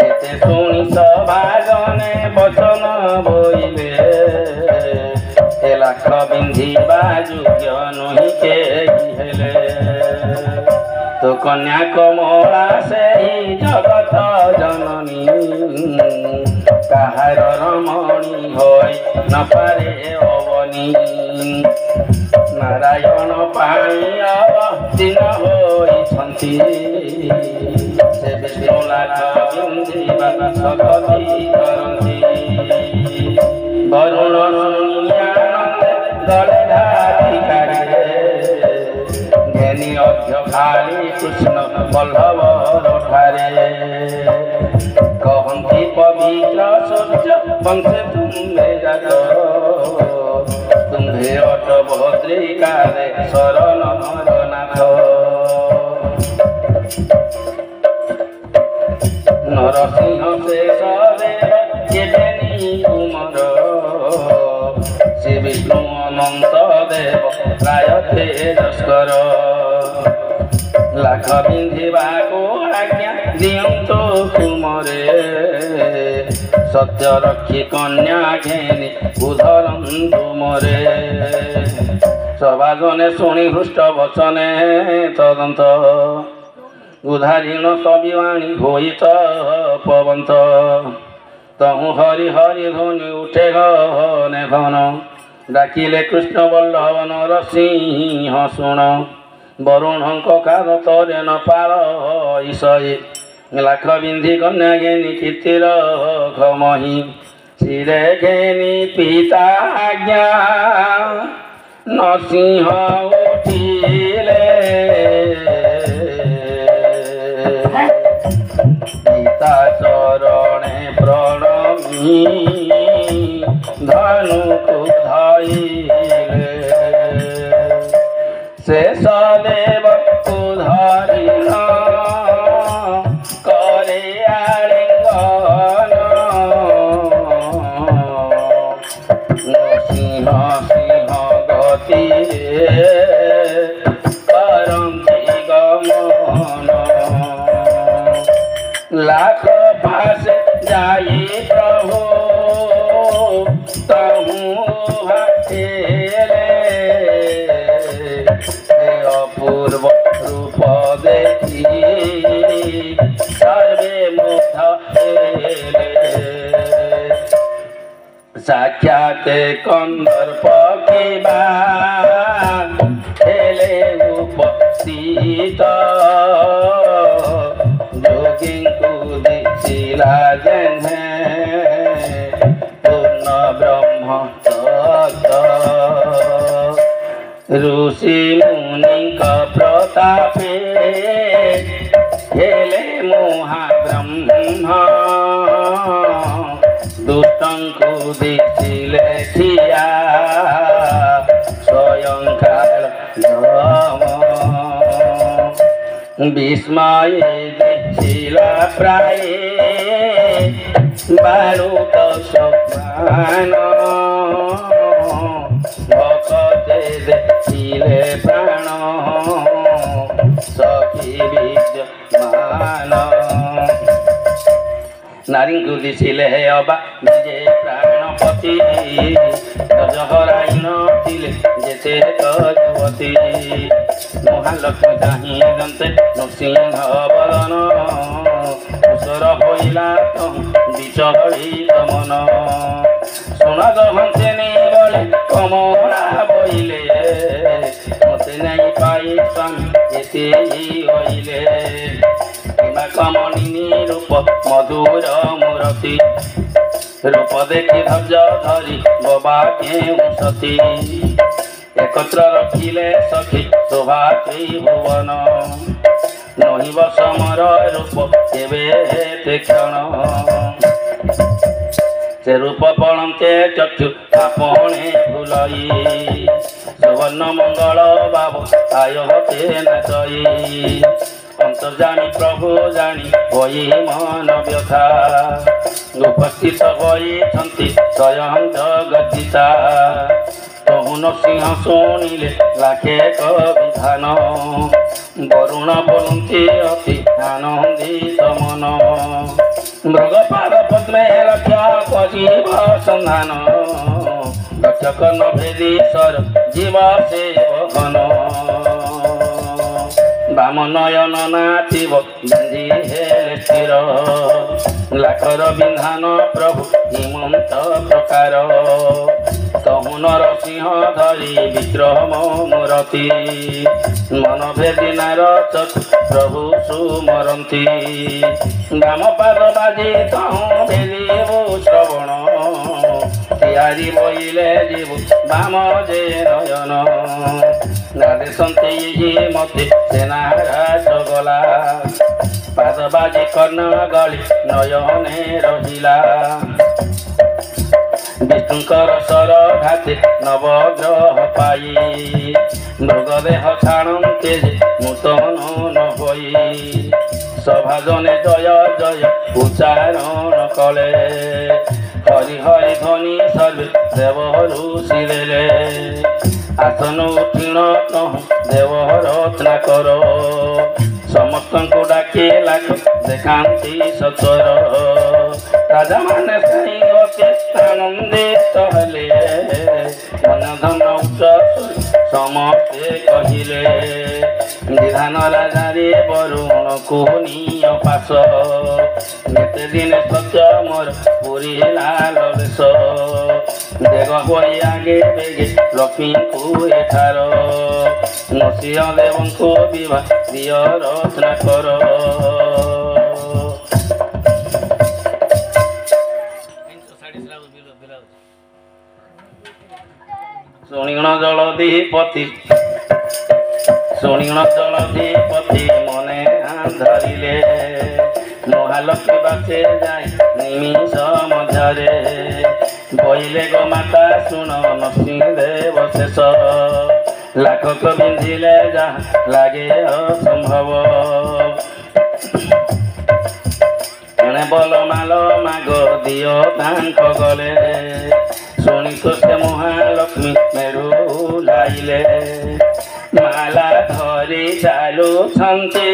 ଏତେ ଶୁଣି ସଭା ଜନେ ବଚନ ବୋଇଲେ ଏ ଲାଖ ବିନ୍ଧିବା ଯୋଗ୍ୟ ନୁହିଁ କେହି ହେଲେ ତୋ କନ୍ୟା କମଳା ସେହି ଜଗତ ଜନନୀ କାହାର ରମଣୀ ହୋଇ ନପାରେ ଅବନୀ ନାରାୟଣ ପାଇଁ ଅବତୀର୍ଣ୍ଣ ହୋଇଛନ୍ତି ସେ ବିଷ୍ଣୁ ଲାଖ ବିନ୍ଧିବା ସଗତି କରନ୍ତି ବରୁଣ ଶୁଣିଆନନ୍ଦେ ଗଳେ ଧାରିକାରେ ଘେନି ଅଧ୍ୟ ଖାଲି କୃଷ୍ଣ ବଲ୍ଲଭର ଠାରେ କହନ୍ତି ପବିତ୍ର ସୂର୍ଯ୍ୟ ବଂଶେ ତୁମ୍ଭେ ଜାତ ତୁମ୍ଭେ ଅଟ ଭଦ୍ରିକାରେ ଶରଣ ନାଥ ନରସିଂହ ଶେଷ ଦେବ କେବେନି ତୁମର ଶ୍ରୀ ବିଷ୍ଣୁ ଅନନ୍ତ ଦେବ ପ୍ରାୟ ତେଜସ୍କର ଲାଖ ବିନ୍ଧିବାକୁ ଆଜ୍ଞା ଦିଅନ୍ତୁ ତୁମରେ ସତ୍ୟ ରକ୍ଷୀ କନ୍ୟା ଘେନି ଉଧରନ୍ତୁ ମୋରେ ସଭାଜନେ ଶୁଣି ହୃଷ୍ଟ ବଚନେ ତଦନ୍ତ ଉଦାହୀନ ସବିବାଣୀ ହୋଇ ପବନ୍ତ ତହୁଁ ହରି ହରି ଧ୍ୱନି ଉଠେ ଘନେ ଘନ ଡାକିଲେ କୃଷ୍ଣ ବଲ୍ଲଭ ନରସିଂହ ଶୁଣ ବରୁଣଙ୍କ କାରତରେ ନ ପାର ଈଶୟେ ଲାଖ ବିନ୍ଧି କନ୍ୟା ଘେନି କୀର୍ତ୍ତିର ଘମହି ଶିରେ ଘେନି ପିତା ଆଜ୍ଞା ନରସିଂହ ଉଠିଲେ ପିତା ଚରଣେ ପ୍ରଣମୀ ଧନୁକୁ ଧଇଲେ ଶେଷ ଦେବକୁ ଧରିଲ करे आलिंगन सिंह सिंह गति करंती गमन लाख पास जाई प्रभु तहु भाटेले अपूर्व रूप देखी सर्वे मुग्ध हेले साक्षात कंदर्प किबा हेले उपस्थित जोगिंकु दिखिला जेने पूर्ण ब्रह्म तत्व ऋषि मुनि प्रतापे हेले महाब्रह्म दुष्टंकु दिखिले ठिया स्वयं काल विस्मय दिखिला प्राय बालुक समान भक्ते देखिले प्राण सखी विद्यमान नारी को दिशिले अबा निजे प्राणपति गजहराई नथिले जेते युवती महालक्ष्मी चाही जंते नृसिंह बदन कुशर होइला बिचहरी मन सुनद भंसे बले कमला बोइले मते नहीं पाई स्वामी एते होइले कमलिनी रूप मधुर मूर्ति रूप देखी धैर्य धरी बबा केउ सती एकत्र रखिले सखी शोभा त्रिभुवन नहिब समर रूप केबे क्षण से रूप पणते चक्षु आपणे भूलई सुवर्ण मंगल बाबू आय ते नाचई अंतर्जामी प्रभु जानी होई मन व्यथा उपस्थित होइछन्ति स्वयं जगदीता कहु नरसिंह शुणिले लाखे विधान वरुण बोलती अति आनंदी মৃগপাদ পদ্মে রক্ষ কজিব সন্ধান রক্ষক নভেদীশ্বর জীব সে ঘন বাম নয়ন নাচিব বেঞ্জি হেলে স্থির লাখর বিধান প্রভু হিমন্ত প্রକାର তহু নরସିଂହ ধরি বিক্রম মূরতি মন ভেদি নারদ প্রভু সুমরନ୍ତି বাম ପାଦ ବାଜି ତହୁଁ ଭେଦିବୁ ଶ୍ରବଣ ତିଆରି ବଇଲେ ଯିବୁ ବାମ ଯେ ନୟନ ନାଦେଶନ୍ତି ଇଏ ମତେ ସେନାରାଜ ଗଲା ପାଦ ବାଜି କର୍ଣ୍ଣ ଗଳି ନୟନେ ରହିଲା ବିଷ୍ଣୁଙ୍କର ସର ଘାତେ ନବଗ୍ରହ ପାଇ ମୃଗଦେହ ଛାଣନ୍ତେ ଯେ ନୂତନ ନ ହୋଇ ସଭାଜନେ ଜୟ ଜୟ ଉଚ୍ଚାରଣ କଲେ ହରି ହରି ଧ୍ୱନି ସର୍ବେ ଦେବ ଋଷି ଦେଲେ ଆସନ ଉଠିଣ ତହୁଁ ଦେବ ରତ୍ନାକର ସମସ୍ତଙ୍କୁ ଡାକି ଲାଖ ଦେଖାନ୍ତି ସଚର ରାଜାମାନେ ସାଇଁଗତେ ଆନନ୍ଦିତ ହେଲେ ମନ ଧନ ଉଚ୍ଚ ସମସ୍ତେ କହିଲେ ବିଧାନ ରାଜାରେ ବରୁଣକୁ ନିୟ ପାଶ ଯେତେ ଦିନ ସତ୍ୟ ମୋର ପୁରୀ ଲାଲ ବେଶ ଦେଗ ହୋଇ ଆଗେ ବେଗେ ଲକ୍ଷ୍ମୀଙ୍କୁ ଏଠାର ନୃସିଂହ ଦେବଙ୍କୁ ବିବାହ ଦିଅ ରତ୍ନାକର ଶୁଣିଣ ଜଳଧିପତି ମନେ ଧରିଲେ ମହାଲକ୍ଷ୍ମୀ ବାସେ ଯାଇ ନିମିଷ ମଧ୍ୟରେ ବଇଲେ ଗୋ ମାତା ଶୁଣ ନୃସିଂହ ଦେବ ଶେଷ ଲାଖକ ବିନ୍ଧିଲେ ଯାହା ଲାଗେ ଅସମ୍ଭବ ଏଣେ ବଲ ମାଲ ମାଗ ଦିଅ ତାଙ୍କ ଗଲେ ଶୁଣି ତ ସେ ମହାଲକ୍ଷ୍ମୀ ମେରୁ ଲାଇଲେ ମାଲା ଧରି ଚାଲୁଛନ୍ତି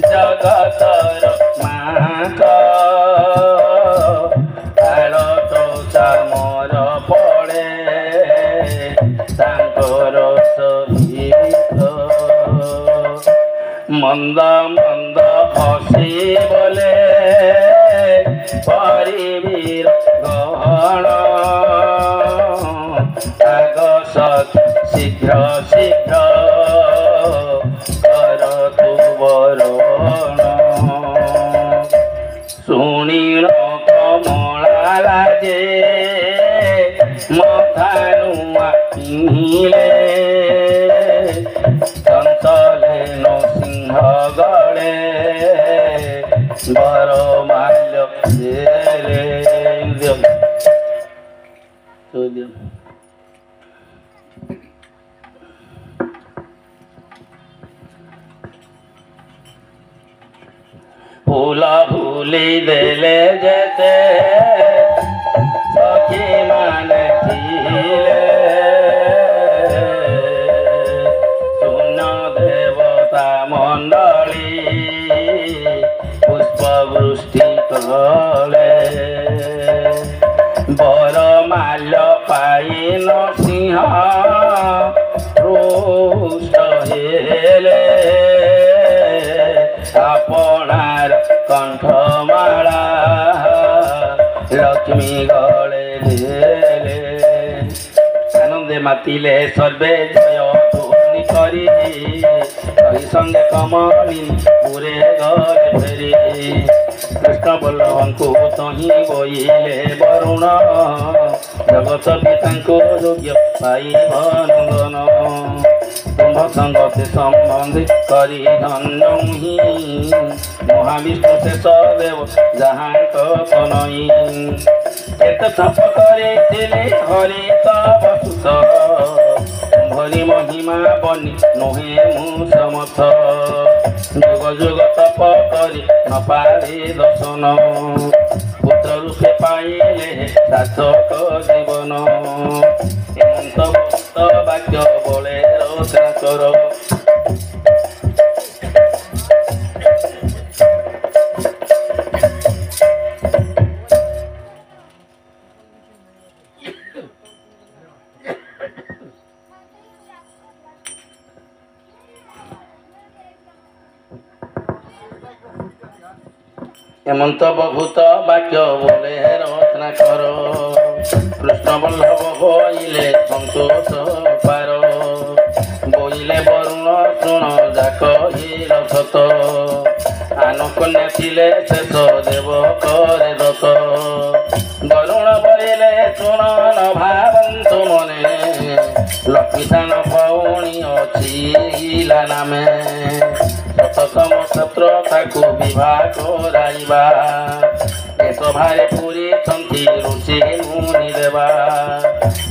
ଜଗତର ମାଙ୍କ ଆଳଟ ଚାମର ପଡ଼େ ତାଙ୍କର ସହିତ ମନ୍ଦ ମନ୍ଦ ହସି ବୋଲେ ପରିବୀର ଗହଣ ଆଗ ଶୀଘ୍ର ଶୀଘ୍ର କର ତୁ ବରଣ ଶୁଣିଣ କମଳା ଲାଜେ ମଥାନୁଆ ପିନ୍ଧିଲେ ଚଞ୍ଚଲେ ନୃସିଂହ ଗଳେ ବର ମାଲ୍ୟ ଦେଲେ ফুল ভুলি দেলে যেতে সখী মানে ছিলে সুন দেবতা মণ্ডলী পুষ্প বৃষ্টি কলে বর মাল্য পাই নৃসিংহ রুষ্ট হেলে আপনার কণ্ঠমালা লক্ষ্মী গলে দিলে আনন্দে মাতিলে সর্বে জয় ধ্বনি করি সঙ্গে কমলি পুরে গলে ফেরি কৃষ্ণ বল্লভଙ୍କୁ তহি বইলে বরুণ জগত পিতাଙ୍କୁ যোগ্য পাইব নନ୍ଦন ତୁମ୍ଭ ସଙ୍ଗତେ ସମ୍ବନ୍ଧି କରି ଧନ୍ୟହି ମହାବିଷ୍ଣୁ ଶେଷ ଦେବ ଯାହାଙ୍କ ତନଇ କେତେ ତପ କରିଥିଲେ ହରିତ ବସୁତ ଭରି ମହିମା ବନି ନୁହେଁ ମୁଁ ସମର୍ଥ ଯୁଗ ଯୁଗ ତପ କରି ନ ପାରେ ଦର୍ଶନ ପୁତ୍ର ରୂପେ ପାଇଲେ ସାର୍ଥକ ଜୀବନ ହେମନ୍ତ ଭକ୍ତ ବାକ୍ୟ ବଳେ ରତ୍ନାକର হেমন্ত বহুত বাক্য বলে রত্নাকর কৃষ্ণ বল্লভ হইলে সন্তোষ পার বইলে বরুণ শুণ যাক হির সত আনুকন্যা ছিলে শেষ দেব করে রত বরুণ বইলে শুণ ন ভাবন্তু মনে লক্ষ্মীদান ভৌণী ଅଛି ইলা নামে শততম সত্র তাକୁ বিবাহ କରାଇବା ଏ ସଭାରେ ପୁରିଛନ୍ତି ଋଷି ମୁନି ଦେବା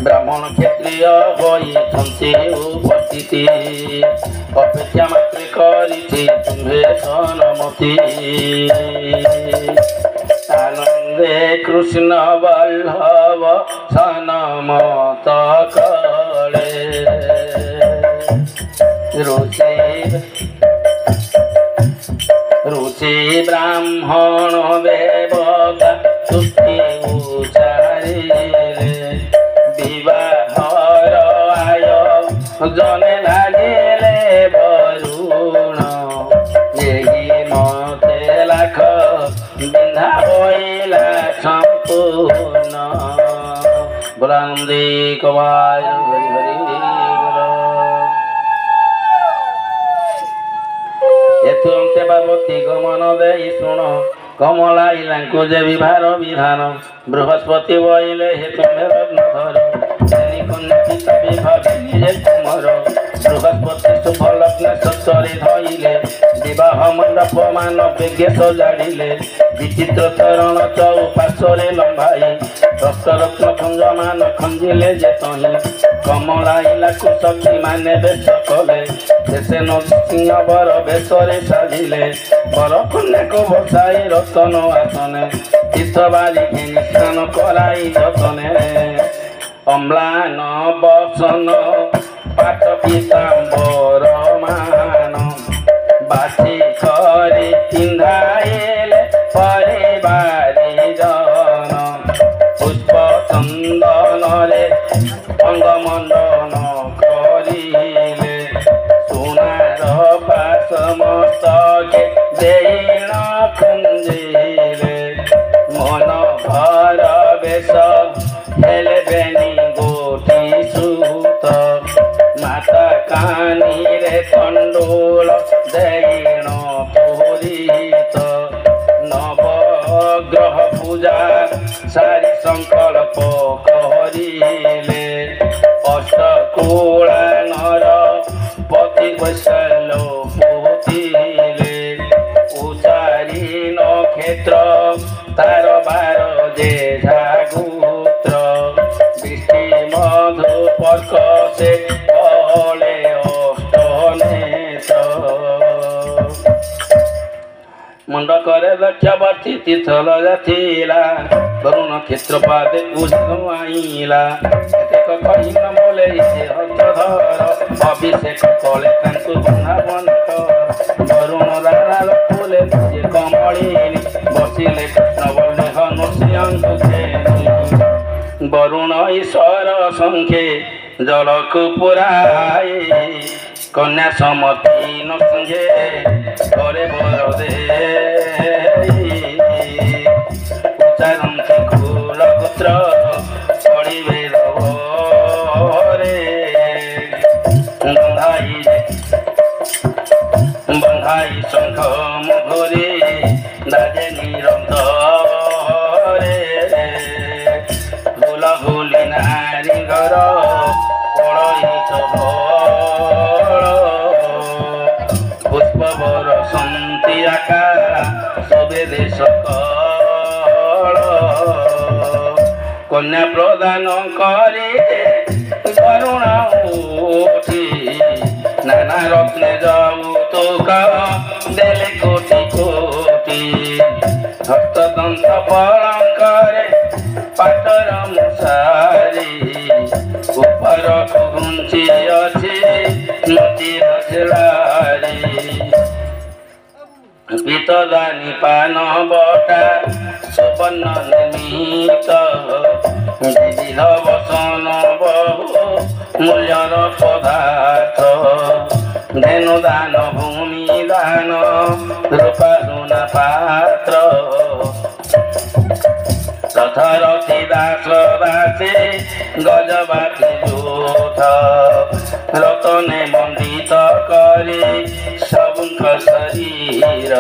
ବ୍ରାହ୍ମଣ କ୍ଷତ୍ରିୟ ହୋଇଛନ୍ତି ଉପସ୍ଥିତି ଅପେକ୍ଷା ମାତ୍ରେ କରିଛି ତୁମ୍ଭେ ସନମତି ଆନନ୍ଦେ କୃଷ୍ଣ ବଲ୍ଲଭ ସନମତ କଳେ ऋषि ब्राह्मण देवता तुष्टि उचारिले विवाहर आय जने लागिले बरुण यही मते लाख बिंधा होइला संपूर्ण बुलंदी कवाय हरि हरि ଏଥୁଅନ୍ତେ ପାର୍ବତୀ ଗମନ ଦେଇ ଶୁଣ କମଳା ଇଲାଙ୍କୁ ଯେ ବିଭାର ବିଧାନ ବୃହସ୍ପତି ବଇଲେ ହେ ତୁମେ ରତ୍ନଧର କନ୍ୟା ଭାବିଲି ଯେ ତୁମର ବୃହସ୍ପତି ଶୁଭ ଲଗ୍ନ ସତରେ ଧଇଲେ ବିବାହ ମଣ୍ଡପ ମାନ ବେଗେ ସଜାଡ଼ିଲେ ବିଚିତ୍ର ତରଣ ଚଉପାର୍ଶ୍ୱରେ ଲମ୍ବାଇ ରକ୍ତରତ୍ନ ଖଞ୍ଜ ମାନ ଖଞ୍ଜିଲେ ଯେ ତହିଁ କମଳା ଇଲାକୁ ସଖୀ ମାନେ ବେଶ କଲେ ସେ ନୃସିଂହ ବର ବେଶରେ ସାଜିଲେ ବର କନ୍ୟାକୁ ବସାଇ ରତନ ଆସନେ ତୀର୍ଥ ବାରିକି ନିଷ୍ଠାନ କରାଇ ଯତନେ ଅମ୍ଳାନ ବସନ ପାଠ ପୀତାମ୍ବର ମାନ ବାଛି କରି ପିନ୍ଧାଇଲେ ପରିବାରି ଜନ ପୁଷ୍ପ ଚନ୍ଦନରେ ଅଙ୍ଗମଣ୍ଡନ କରିଲେ ସୁନାର ପାଶମସ୍ତକେ ଦେଇଣ କୁଞ୍ଜିଲେ ମନ ଭର ବେଶ ହେଲେ ବେନି ଗୋଟି ସୁତ ମାତା କାନିରେ ତଣ୍ଡୁଳ ଦେଇଣ ପୂରିତ ନବଗ୍ରହ ପୂଜା ସାରି ସଂକଳ୍ପ କରିଲେ ଅଷ୍ଟକୂଳା ନର ପତି ବୈଶାଲ ପୋତିଲେ ଉଚାରି ନକ୍ଷତ୍ର ତାର ବାର ଯେ ଝାଗୁତ୍ର ବୃଷ୍ଟି ମଧୁ ପର୍କ ସେ ଫଳେ ଅଷ୍ଟନେତ୍ର ମୁଣ୍ଡକରେ ଦକ୍ଷବର୍ତ୍ତୀ ତୀର୍ଥ ଲଜାଥିଲା ବରୁଣ କ୍ଷେତ୍ରପାଦେ ଉଝାଇଲା କେତେକ କହି ନ ବୋଲେଇ ସେ ହସ୍ତଧର ଅଭିଷେକ କଳେ ତାଙ୍କୁ ବନ୍ଧାବନ୍ତ ବରୁଣ ରାଣାର ଫୁଲେ ଯେ କମଳିନୀ ବସିଲେ କୃଷ୍ଣ ବଲ୍ଲେ ନୃସିଂହଙ୍କୁ ଘେନି ବରୁଣ ଈଶ୍ୱର ସଂଖ୍ୟେ ଜଳକୁ ପୁରାଏ କନ୍ୟା ସମତି ନୃସିଂହେ ଘରେ ବର ଉଚ୍ଚାରନ୍ତି କୁଳପୁତ୍ର ପଡ଼ିବେ ବନ୍ଧାଇ ଶଙ୍ଖ ମୁହରେ ଦାଜେ ନିରନ୍ତରେ ଭୁଲ ଭୁଲି ନାରୀଙ୍କର ପଳଇତ ପୁଷ୍ପ ବରସନ୍ତି ଆକା ସବେ ଦେଶ କନ୍ୟା ପ୍ରଦାନ କରି ବରୁଣ ଉଠି ନାନା ରତ୍ନେ ଯୌତୁକ ଦେଲେ କୋଟି କୋଟି ହସ୍ତଦନ୍ତ ପଳଙ୍କରେ ପାଟର ମଶାରୀ ଉପରକୁ ଘୁଞ୍ଚି ଅଛି ନଦୀର ଝିଳାରୀ ପିତଦାନୀ ପାନ ବଟା ସୁବର୍ଣ୍ଣ ନିର୍ମିତ ବିବିଧ ବସନ ବହୁ ମୂଲ୍ୟର ପଦାର୍ଥ ଧେନୁ ଦାନ ଭୂମି ଦାନ রূপা সোনা পাত্র রথরথী দাস দাসে গজবাতি যুথ রতনে মণ্ডিত করে সবুঙ্ক শরীর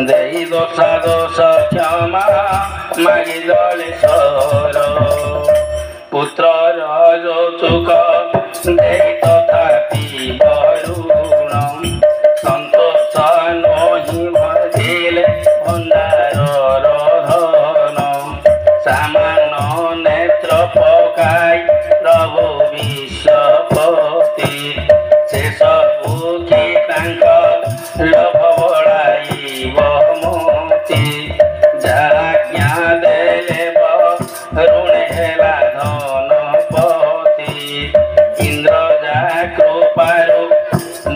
দেই দোষ দোষ ক্ষমা মাগি জলে সর পুত্র যৌতুক দেই তথাপি বরুণ সন্তোষ নহি ভজিলে ভণ্ডার ধন সামান্য নেত্র পকাই প্রভু বিশ্বপতি ସେ ସବୁ କି ତାଙ୍କ ଲୋଭ ବଢ଼ାଇବ ମୋତି ଯାଜ୍ଞା ଦେଲେ ଋଣେ ହେଲା ଧନପତି ଇନ୍ଦ୍ର ଯା କୃପାରୁ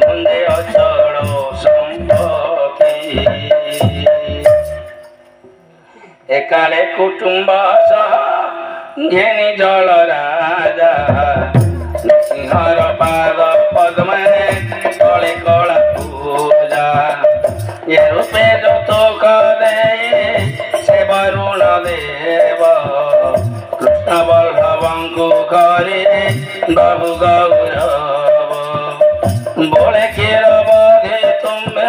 ବନ୍ଦେ ଅଚଳ ସମ୍ପତ୍ତି ଏକାଳେ କୁଟୁମ୍ବ ସହ ଘେନି ଜଳ ରାଜା সিংহর পাদ পদ্মে তলে কলা পূজা এ রূপে যৌতুক দেই সে বরুণ দেব কৃষ্ণ বল্লভঙ্কু করে বাবু গৌরব বলে ক্ষীরবধে তুমি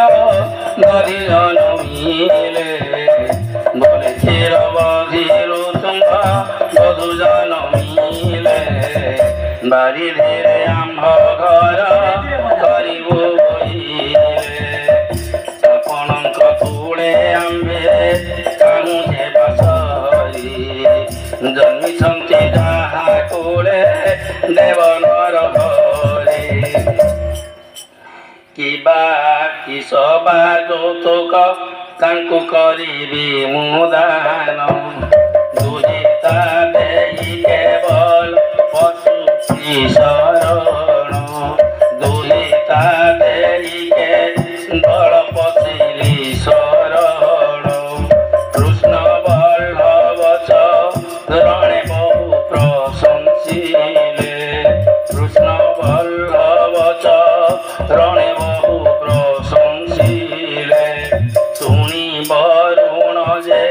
ধরি জনমিলে বলে ক্ষীরবধিরু তুম বধু জনমিলে বাড়ি ধীরে আম্ভ ঘর করিবু বইলে ଆପଣଙ୍କ ତୁଳେ ଆମ୍ଭେ କାହୁଁଛେ ବାସରି ଜନ୍ମିଛନ୍ତି ଯାହା କୂଳେ ଦେବନର ହରି କିବା କିସ ବା ଯୌତୁକ ତାଙ୍କୁ କରିବି ମୁଁ ଦାନ ଦୁହିତା ଦେଇ କେବଳ ପଶୁ ଶରଣ ଦୁହିତା ଦେଇକେ ଦଳ ପଶିଲି ଶରଣ କୃଷ୍ଣ ବଲ୍ଲଭ ରଣେ ବହୁ ପ୍ରଶଂସିଲେ କୃଷ୍ଣ ବଲ୍ଲଭ ରଣେ ବହୁ ପ୍ରଶଂସିଲେ ଶୁଣି ବରୁଣ ଯେ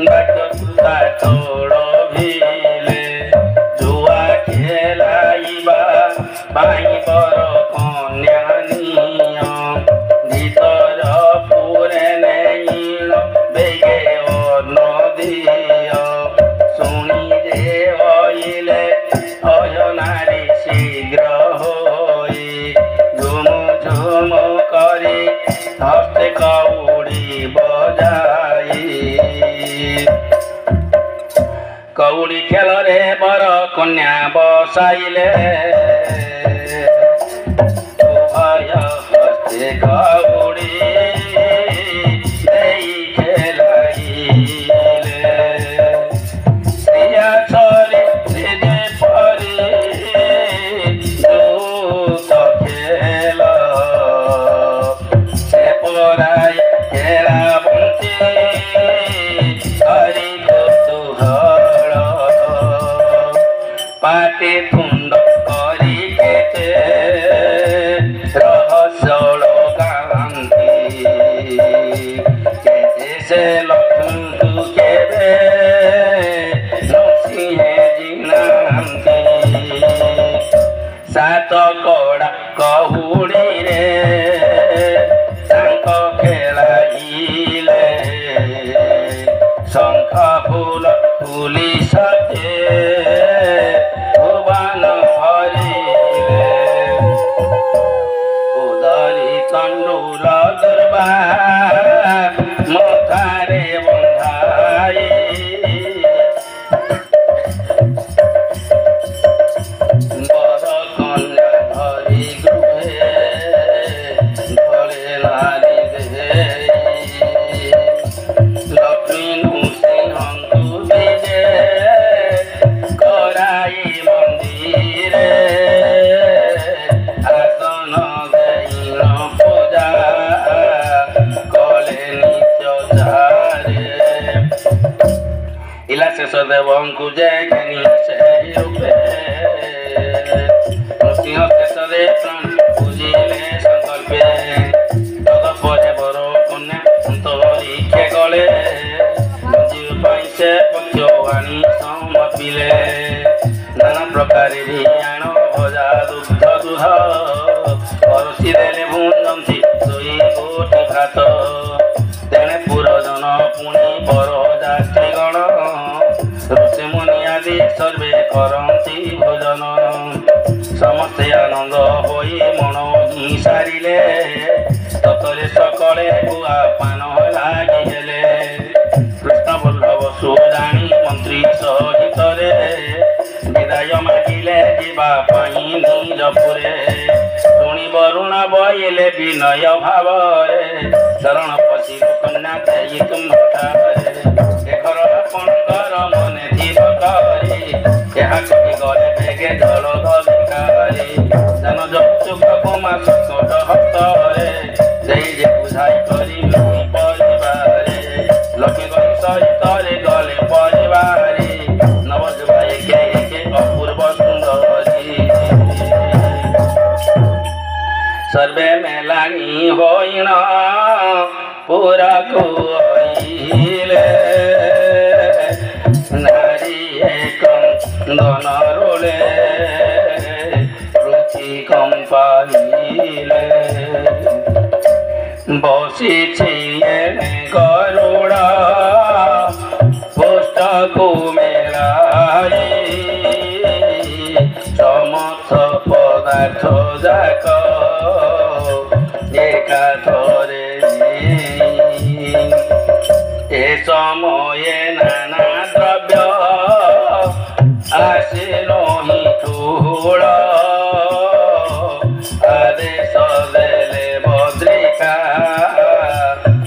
ବାଟ ତୋଳ ଭିଲେ ଜୁଆ ଖେଲାଇବା ପାଇଁ ବର କନ୍ୟା ନିୟ ଭିତର ପୁରେ ନେଇଲ ବେଗେ ନଦିଅ ଶୁଣି ଯେ ହଇଲେ ଅୟନାରୀ ଶୀଘ୍ର ହୋଇ ଝୁମ ଝୁମ କରି ହସ୍ତେ କଉଡ଼ି ବଜାଇ କଉଡ଼ି ଖେଳରେ ବର କନ୍ୟା ବସାଇଲେ ଉଭୟ ହସ୍ତେ କଉଡ଼ି ଦେଇ ଖେଳାଇଲେ ପ୍ରିୟା ଛରି ଯେ ପରି ଦୂତ ଖେଳ ସେ ପରାଇ ଖେଳା ବଞ୍ଚି ହରି କୌତୁହଳ ପାଟି ତୁଣ୍ଡ କରି କେତେ ରହସ୍ୟ ଗାନ୍ତି କେତେ ସେ ଲକ୍ଷ୍ମୀଙ୍କୁ କେବେ ନସିଂହେ ଜିଣାନ୍ତି ସାତ କଡ଼ା କହୁଡ଼ିରେ ତାଙ୍କ ଖେଳାଇଲେ ଶଙ୍ଖ ଫୁଲ ଫୁଲି ସତେ ଭୁବନ ଭରିଲେ ଉଦରି ତଣ୍ଡୁଲ ଦୁର୍ବାର ମଥାରେ ବନ୍ଧାଇ ବର କନ୍ୟା ଧରି ଗୃହେ ଧଳେ ନାରୀ ଦେଇ ଲକ୍ଷ୍ମୀ ନୃସିଂହଙ୍କୁ ବିଜେ କରାଇ ମନ୍ଦିରେ ଆସନ ଦେଇନ ପୂଜା କଲେ ନିତ୍ୟ ଚାରେ ଇଲା ଶେଷ ଦେବଙ୍କୁ ଯେ ଘେନି ସେହି ରୂପେ ନୃସିଂହ ଶେଷରେ ପୂଜିଲେ ସଂକଳ୍ପେ ତଦ ପରେ ବର ଆଣ ଭଜା ଦୁଗ୍ଧ ଦୁଧ ପରସି ଦେଲେ ଭୁଞ୍ଜନ୍ତି ଦୁଇ ଗୋଟି ଭାତ ତେଣେ ପୁରଜନ ପୁଣି ବର ଯାତ୍ରୀଗଣ ଋଷି ମୁନି ଆଦି ସର୍ବେ କରନ୍ତି ଭୋଜନ ସମସ୍ତେ ଆନନ୍ଦ ହୋଇ ମଣ ହିଁ ସାରିଲେ ତତରେ ସକଳେ ଗୁଆ ପାନ ଲାଗି ହେଲେ କୃଷ୍ଣ ବଲ୍ଲଭ ସୁଜାଣି ମନ୍ତ୍ରୀ ସହିତରେ ବିଦାୟ ମାଗିଲେ ଯିବା ପାଇଁ ନିଜପୁରେ ଶୁଣି ବରୁଣ ବଇଲେ ବିନୟ ଭାବରେ ଚରଣ ପଶି କନ୍ୟା ଦେଇ ତୁମଠାରେ ଏ ଘର ଆପଣଙ୍କର ମନେ ଥିବ କରି ଏହା କହି ଗଲେ ବେଗେ ଜଳ ଦରକାରୀ ଜନ ଯୌତୁକ ମାସ କୋଟ ହସ୍ତରେ ଦେଇ ଯେ ବୁଝାଇ କରି ମିଳି ପରିବାରେ ଲକ୍ଷ୍ମୀ ସହିତରେ ଗଲେ ପରିବାରୀ ନବଯୁବାଇ କେ ଅପୂର୍ବ ସୁନ୍ଦରୀ सर्वे मेलानी होइण पुरकु होइले नारी एकं दन रोले रुचि कम पाइले बसी छिए गरुड़ा पुस्तकु मेलाई समस्त पदार्थ जाक एकाथरे ए समये नाना द्रव्य आसिल हि ठूल आदेश देले बद्रिका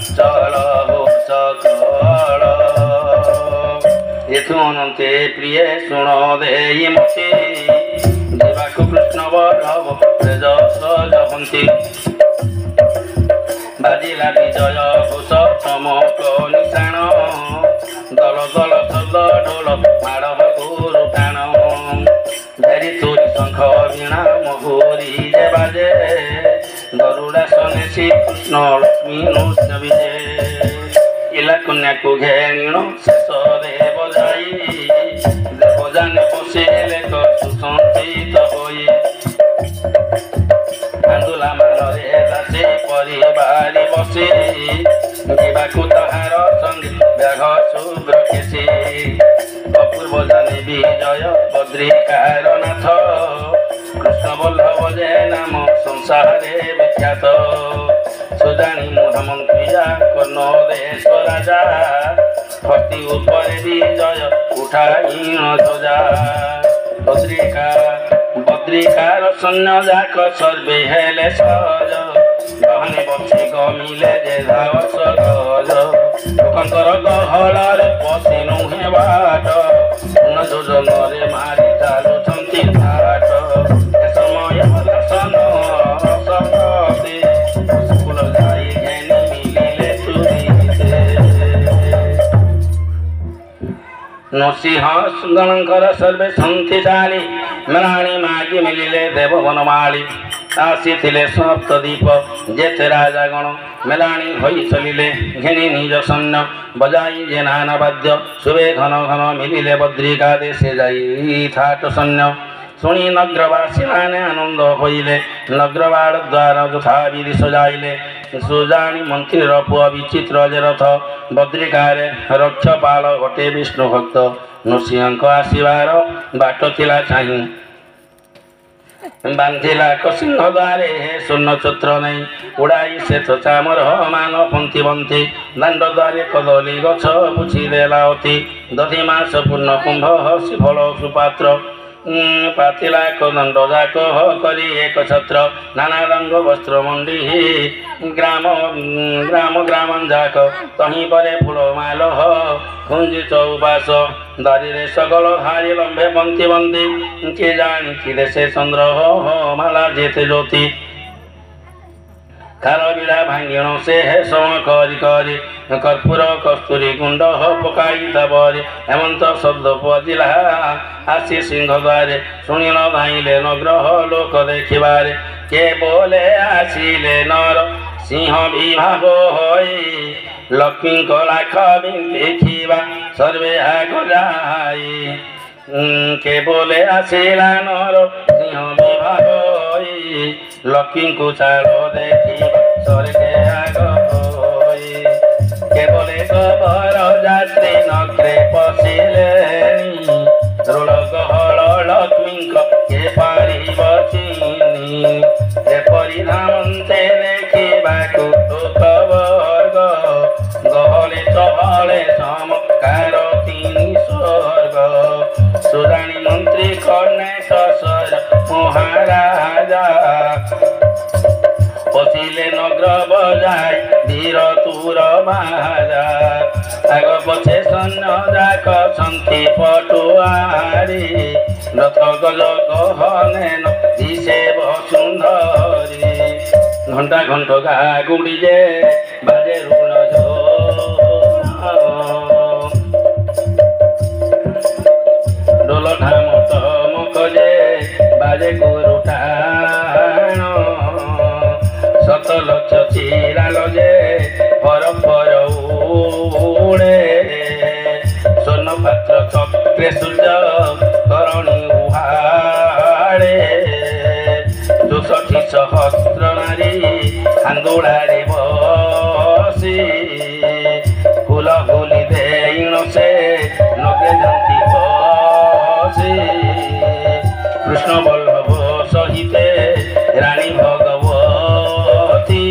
चल हो सकल एथु अनंते प्रिय शुण देई मती जीवाकु कृष्ण बल्लभ प्रेज सजहंती बाजिला विजय घोष चमक निशाण दल दल शब्द ढोल माड़ गुरु टाण भेरी तुरी शंख वीणा महुरी जे बाजे गरुड़ा सने श्री कृष्ण लक्ष्मी नृत्य विजे इला कन्या को घेणीण शेष देव जाई देवजाने बसिले सुसंचित होई आंदोला मानरे दासी परिवारी बसी जीवाकु ताहार संगे ब्याघ शुभ्र केसी अपूर्व जाने विजय बद्रिकार नाथ कृष्ण बल्लभ जे नाम संसारे विख्यात सुजानी मुहमंत्रिया कर्ण देश राजा हस्ती उपरे विजय उठाईण ध्वजा बद्रिकार सैन्य जाक सर्वे हेले सहज गहने बसी गमिले जे धावस गज लोकंकर गहଳରେ पशि नुहे बाट न जोजନରେ मारी चालुଛନ୍ତି बाट ए समय दर्शन सकते स्कुल जाई घेनी मिलिले तुरीते नृसिंह गणकर सर्वे शक्तिशाली मराणी मागी मिलिले देव वनमाली आसीथिले सप्तदीप जेते राजा गण मेलाणी होई चलिले घेनी निज सैन्य बजाई जे नाना वाद्य शुभे घन घन मिलिले बद्रिका देशे जाई थाट सैन्य शुणी नगरवासी माने आनंद होइले नगरवाड़ द्वार यथा विधि सजाइले सुजानी मंत्री पुआ विचित्र जे रथ बद्रिकारे रक्षपाल घटे विष्णु भक्त नृसिंह आसीबार बाट थिला चाहि बांधिला कसिंह द्वारे हे शून्य चोत्र नहीं उड़ाई से तो चामर मान पंथी बंथी दांड द्वारे कदली गछ बुझी देला अति दधि मास पूर्ण कुंभ हसी फल सुपात्र पातिला दंड जाक करी एक छत्र नाना रंग वस्त्र मंडी ग्राम ग्राम ग्राम जाक तही परे फूल माल खुंजी चौपास दारी सकल हारी लंबे बंती बंती के जानी कि देशे चंद्र माला जेते ज्योति खार बिड़ा भांगिण से हे सम करी करी कर्पूर कस्तूरी गुंड पकाई दबरी हेमंत शब्द पजिला आसी सिंह द्वारे शुणिल धाइले नग्रह लोक देखिबारे के बोले आसिले नर सिंह विभाग होई लक्ष्मी लाख देखिबा सर्वे आग जाई କେବଳେ ଆସିଲା ନର ସିଂହ ବିଭାଗ ଲକ୍ଷ୍ମୀଙ୍କୁ ଚାଳ ଦେଖିବା ସ୍ୱର୍ଗେ ଆଗ ହୋଇ କେବଳେ ଗୋବର ଯାତ୍ରୀ ନଗ୍ରେ ପଶିଲେଣି ଋଣ ଗହଳ ଲକ୍ଷ୍ମୀଙ୍କ କେ ପାରିବ ଚିନି ଏପରି ଧାମନ୍ତେ ଦେଖିବାକୁ ଖବର୍ଗ ଗହଳେ ଚହଳେ ଚମତ୍କାର ତିନି ସ୍ୱର୍ଗ ସୁରାଣୀ ମନ୍ତ୍ରୀ କର୍ଣ୍ଣେଶ୍ୱର ମହାରାଜା ପଶିଲେ ନଗ୍ର ବଜାଇ ଧୀର ତୁର ବାଜା ଆଗ ପଛେ ସୈନ୍ୟ ଯାକ ଛନ୍ତି ପଟୁଆରୀ ରଥ ଗଜ ଗହନେନ ଦିଶେ ବସୁନ୍ଧରୀ ଘଣ୍ଟା ଘଣ୍ଟ ଗା ଗୁଡ଼ି ଯେ ବାଜେ ଋଣ ଡୋଲ ଢାମ ଟମକ ଯେ ବାଜେ ଗୁରୁ ଟାଣ ଶତ ଲକ୍ଷ ଚିରାଲ ଯେ ପର ପର ଉଡ଼େ ସ୍ୱର୍ଣ୍ଣ ପାତ୍ର ଚକ୍ରେ ସୂର୍ଯ୍ୟ କରଣୀ ଉହାଡ଼େ 64 ସହସ୍ର ନାରୀ ଆନ୍ଦୋଳାରେ ବସି ଫୁଲ ଫୁଲି ଦେଇଣ ସେ ନଗେ ଝନ୍ତି ବସି କୃଷ୍ଣ ବଲ୍ଲଭ ସହିତେ ରାଣୀ ଭଗବତୀ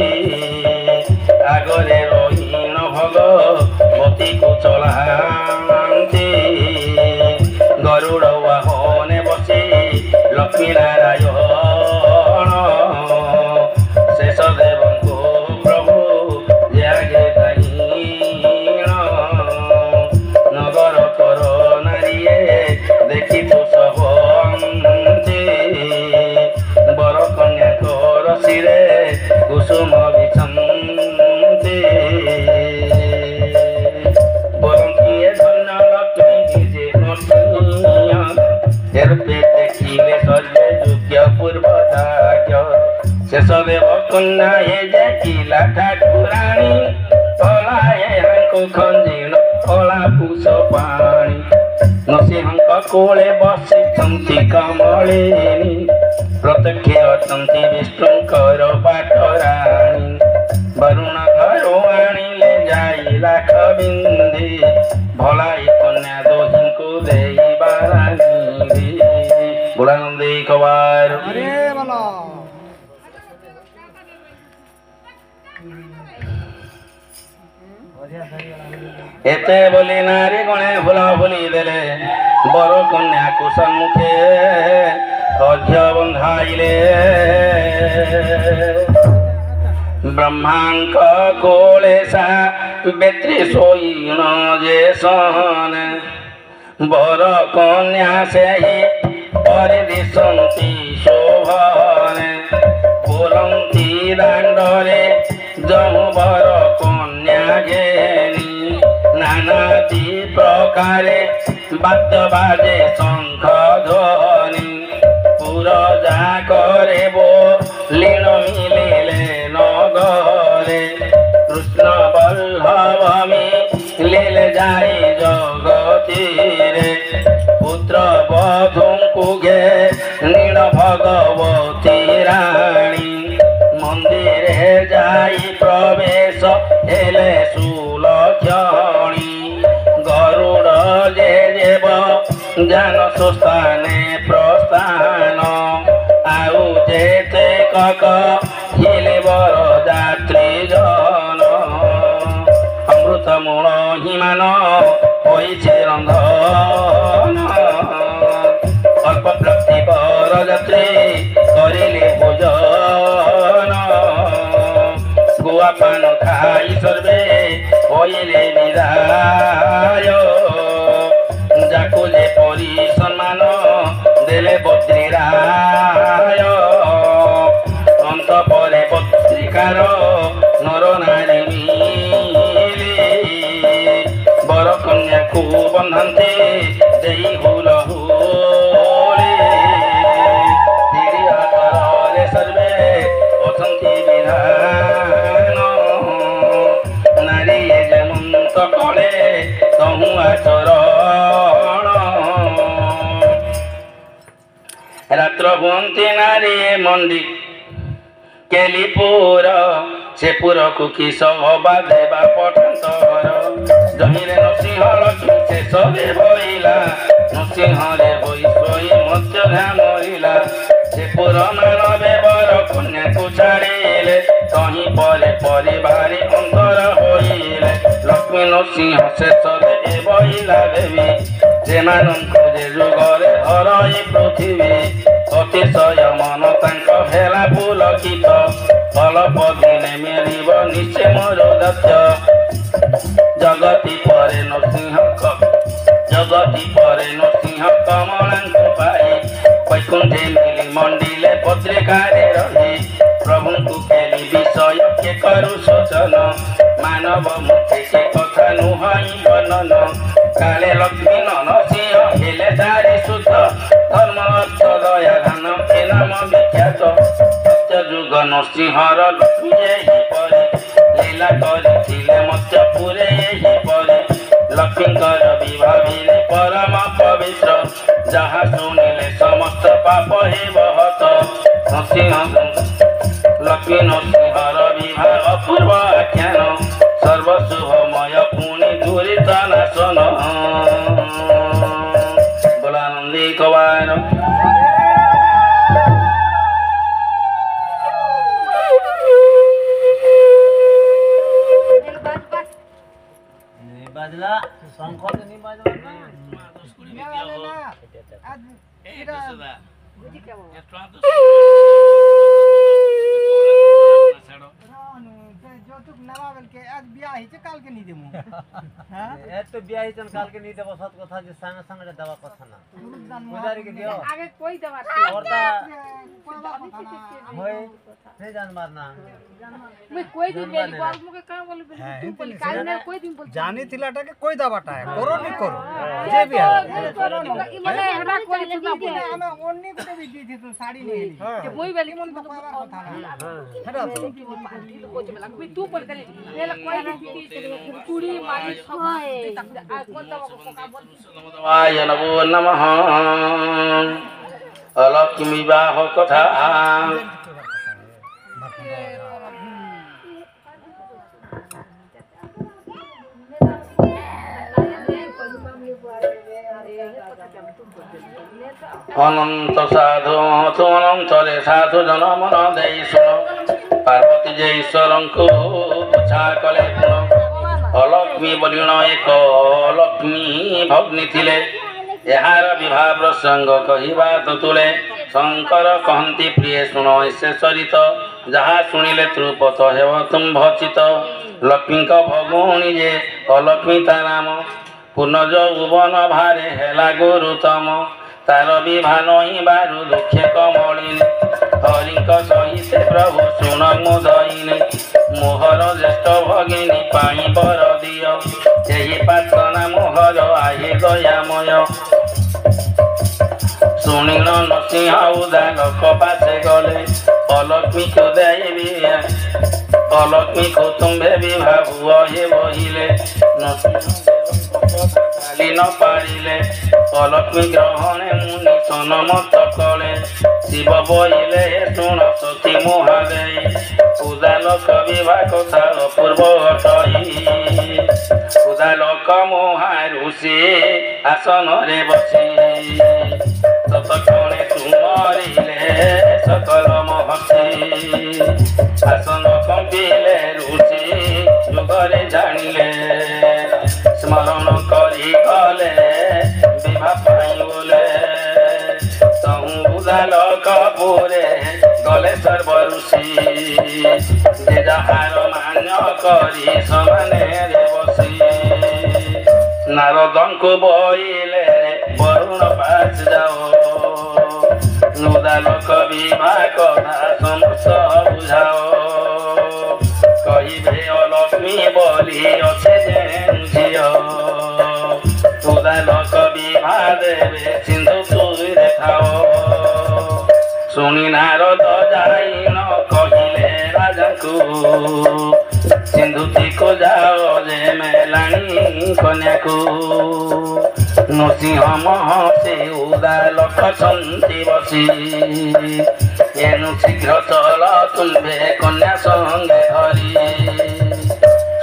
ଆଗରେ ରહીଣ ଭଗବତୀକୁ ଚଳାନ୍ତି ଗରୁଡ଼ ବାହନେ ବସି ଲକ୍ଷ୍ମୀ ନାରାୟଣ ଶେଷ ଦେବଙ୍କୁ ପ୍ରଭୁ ଜାଗେ ଦାଇଣ ନଗର କର ନାରୀଏ ଦେଖିଛୁ ସବନ୍ତି ବର କନ୍ୟାଙ୍କର ଶିରେ କୁସୁମ ବିଛନ୍ତି ବରଙ୍କିଏ ଧନ୍ୟ ଲକ୍ଷ୍ମୀ ଯେ ନୃସିଂହ ରୂପେ ଦେଖିଲେ ସର୍ବେ ଯୋଗ୍ୟ ପୂର୍ବ ଭାଗ୍ୟ ଶେଷ ଦେବ କନ୍ୟା ଏ ଦେଖିଲା ଠାକୁରାଣୀ ତଳାଏ ହାଙ୍କୁ ଖଞ୍ଜିଣ କଳା ପୁଷ ପାଣି ନୃସିଂହଙ୍କ କୋଳେ ବସିଛନ୍ତି କମଳିନୀ ପ୍ରତ୍ୟକ୍ଷ ଅଛନ୍ତି ବିଷ୍ଣୁଙ୍କର ପାଟରାଣୀ ବରୁଣ ଘରୁ ଆଣିଲେ ଯାଇ ଲାଖ ବିନ୍ଧି ଭଳାଇ କନ୍ୟା ଦୋହିଙ୍କୁ ଦେଇ ବାରାଙ୍ଗି ବୁଢ଼ାନନ୍ଦୀ କବାର ଏତେ ବୋଲି ନାରୀ ଗଣେ ଫୁଲ ଫୁଲି ଦେଲେ ବର କନ୍ୟାକୁ ସମ୍ମୁଖେ ଅର୍ଘ୍ୟ ବନ୍ଧାଇଲେ ବ୍ରହ୍ମାଙ୍କ କୋଳେ ସା ବେତ୍ରୀ ଶୋଇଣ ଯେ ସନ ବର କନ୍ୟା ସେହି ପରେ ଦିଶନ୍ତି ଶୋଭନେ ବୋଲନ୍ତି ଦାଣ୍ଡରେ ଯମୁ ବର କନ୍ୟା ଘେନି ନାନାଦି ପ୍ରକାରେ ବାଦ୍ୟ ବାଜେ ଶଙ୍ଖ ଧ୍ୱନି ପୁର ଯାକରେ ବୋଲିଣ ମିଳିଲେ ନଗରେ କୃଷ୍ଣ ବଲ୍ଲଭ ମିଳିଲେ ଯାଇ ଜଗତିରେ ପୁତ୍ର ବଧୂଙ୍କୁ ଘେନିଣ ଭଗବତୀ ରାଣୀ ମନ୍ଦିରେ ଯାଇ ପ୍ରବେଶ ହେଲେ ସୁଲକ୍ଷଣୀ ଗରୁଡ଼ ଯେ ଦେବ ଜାନ ସୁସ୍ଥାନେ ପ୍ରସ୍ଥାନ ଆଉ ଯେତେ କକ ହେଲେ ବର ଯାତ୍ରୀ ଜନ ଅମୃତ ମୂଳ ହିମାନ ହୋଇଛି ରନ୍ଧନ ଅଳ୍ପ ପ୍ରାପ୍ତି ବର ଯାତ୍ରୀ କରିଲେ ଭୋଜନ ଗୁଆ ପାନ ଖାଇ ସର୍ବେ ହୋଇଲେ ବିଦାୟ ଯାକୁ ଯେପରି ସମ୍ମାନ ଦେଲେ ବଦ୍ରିରାୟ ଅନ୍ତ ପରେ ପତ୍ରିକାର ନର ନାରୀ ମିଳି ବର କନ୍ୟାକୁ ବନ୍ଧାନ୍ତେ ଦେଇ ହୁଲ ହୁଳି ତିରିଆତରରେ ସର୍ବେ ଅଛନ୍ତି ବିଧାନ ନାରୀ ଯେମନ୍ତ କଳେ ତହୁଁ ଆଚରଣ ହୁଅନ୍ତି ନାରୀ ମଣ୍ଡି କେଲିପୁର ସେ ପୁରକୁ କିସ ହବା ଦେବା ପଠାନ୍ତର ଜମିରେ ନୃସିଂହ ଲକ୍ଷ୍ମୀ ଶେଷରେ ବଇଲା ନୃସିଂହରେ ବଇ ଶୋଇ ମତ୍ସ୍ୟ ମରିଲା ସେ ପୁର ମାନବେ ବର କନ୍ୟାକୁ ଛାଡ଼ିଲେ ତହିଁ ପରେ ପରିବାରି ଅନ୍ତର ହୋଇଲେ ଲକ୍ଷ୍ମୀ ନୃସିଂହ ଶେଷରେ ବଇଲା ଦେବୀ ସେମାନଙ୍କୁ ଯେ ଯୁଗରେ ହରଇ ପୃଥିବୀ ଅତିଶୟ ମନ ତାଙ୍କ ହେଲା ପୁଲକିତ ଅଳ୍ପ ଦିନେ ମିଳିବ ନିଶ୍ଚୟ ମୋର ଦକ୍ଷ ଜଗତି ପରେ ନୃସିଂହ କମଳାଙ୍କୁ ପାଇ ବୈକୁଣ୍ଠେ ମିଳି ମଣ୍ଡିଲେ ପତ୍ରିକାରେ ରହି ପ୍ରଭୁଙ୍କୁ କେଲି ବିଷୟ କେ କରୁ ସୂଚନ ମାନବ ମୁଖେ ସେ କଥା ନୁହଁ ବର୍ଣ୍ଣନ କାଳେ ଲକ୍ଷ୍ମୀ ନରସିଂହ ହେଲେ ତାରି ସୁତ ଧର୍ମ ଅର୍ଥ ଦୟା ଧାନ ଏ ନାମ ବିଖ୍ୟାତ ସତ୍ୟଯୁଗ ନୃସିଂହର ଲକ୍ଷ୍ମୀ ଏହିପରି ଲୀଳା କରିଥିଲେ ମତ୍ସ୍ୟପୁରେ ଏହିପରି ଲକ୍ଷ୍ମୀଙ୍କର ବିଭାବିଲେ ପରମ ପବିତ୍ର ଯାହା ଶୁଣିଲେ ସମସ୍ତ ପାପ ହେବ ହତ ନୃସିଂହ ଲକ୍ଷ୍ମୀ ନୃସିଂହର ବିବାହ ଅପୂର୍ବ ଆଖ୍ୟାନ ସର୍ବଶୁଭମୟ ପୁଣି ଦୁରିତ ନାଶନ ବୋଲାନନ୍ଦୀ କବାର बाजला शंख तो नहीं बाजला ना आज बियाह ही काल के नहीं देमु हां ए तो बियाह ही काल के नहीं देबो सत कथा जे संग संग दवा कथा ना पुजारी के दियो आगे कोई दवा और ता होय नहीं जान मारना मैं कोई दिन बेली को मुके का बोल तू बोल काल ने कोई दिन बोल जानी थिलाटा के कोई दवाटा है करो नहीं करो जे भी है माने हटा कोई सुना बोले हमें ओन्नी को भी दी थी तू साड़ी नहीं के कोई बेली मन को कथा हटा तू बोल करे चूड़ी माली वाय नमो नमः अलक्ष्मी विवाह कथा অনন্ত সাধু অনন্তরে সাধু জনমন দেই শুণ পার্বতী যে ঈশ্বরଙ୍କୁ ପୂଜା କଲେ ଗୁଣ অলক্ষ্মী বলিণ ଏକ ଲକ୍ଷ୍ମୀ ଭଗ୍ନୀ ଥିଲେ ଏହାର ବିବାହ ପ୍ରସଙ୍ଗ କହିବା ତୁଲେ ଶଙ୍କର କହନ୍ତି ପ୍ରିୟ ଶୁଣ ସେ ଚରିତ ଯାହା ଶୁଣିଲେ ତୃପତ ହେବ ତୁମ୍ଭଚିତ ଲକ୍ଷ୍ମୀଙ୍କ ଭଗୁଣୀ ଯେ ଅଲକ୍ଷ୍ମୀ ତା ନାମ ପୂର୍ଣ୍ଣ ଯୌବନ ଭାରେ ହେଲା ଗୁରୁତମ ତାର ବିବାହ ନଇଁ ବାରୁ ଦୁଃଖେ କମଳିନୀ ହରିଙ୍କ ସହିତ ପ୍ରଭୁ ଶୁଣ ମୁଦଇନି ମୋହର ଜ୍ୟେଷ୍ଠ ଭଗିନୀ ପାଣି ବର ଦିଅ ଏହି ପ୍ରାର୍ଥନା ମୋହର ଆହେ ଦୟାମୟ ଶୁଣିଲ ନୃସିଂହ ଉଦା ଲୋକ ପାଶେ ଗଲେ ଅଲକ୍ଷ୍ମୀକୁ ଦେବି ଅଲକ୍ଷ୍ମୀକୁ ତୁମ୍ଭେ ବିବାହ ହୁଏ ବହିଲେ କାଲି ନ ପାରିଲେ অলক্ষ্মী গ্রহণে মুনি সনমত কলে শিব বইলে শুণ সতী মহাদেই উদালক বিবাহ কথা অপূর্ব ঘটই উদালক মহারুষি আসনরে বসি ততক্ষণে তুমরিলে সকল মহর্ষি আসন কম্পিলে ঋষি যুগরে জানিলে স্মরণ করি গলে বিবাহ পাই বলে উদালক পুরে গলে সর্ব ঋষি যে যাহার মান করি সমানে বসি নারদଙ୍କୁ বইলে বরুণ পাশ যাও উদালক বিবাহ কথা সমস্ত বুঝাও কহিবে অলক্ষ্মী বলি অছে যেন ঝিও উদালক বিবাহ দেবে সিন্ধু তুই দেখাও শুনি নারদ যাই ন কহিলে রাজাଙ୍କୁ সিন্ধুতিକୁ ଯାଅ ଯେ ମେଲାଣି କନ୍ୟାକୁ ନୃସିଂହ ମହର୍ଷି ଉଦାଲକ ଛନ୍ତି ବସି ଏନୁ ଶୀଘ୍ର ଚଳ ତୁମ୍ଭେ କନ୍ୟା ସଙ୍ଗେ ଧରି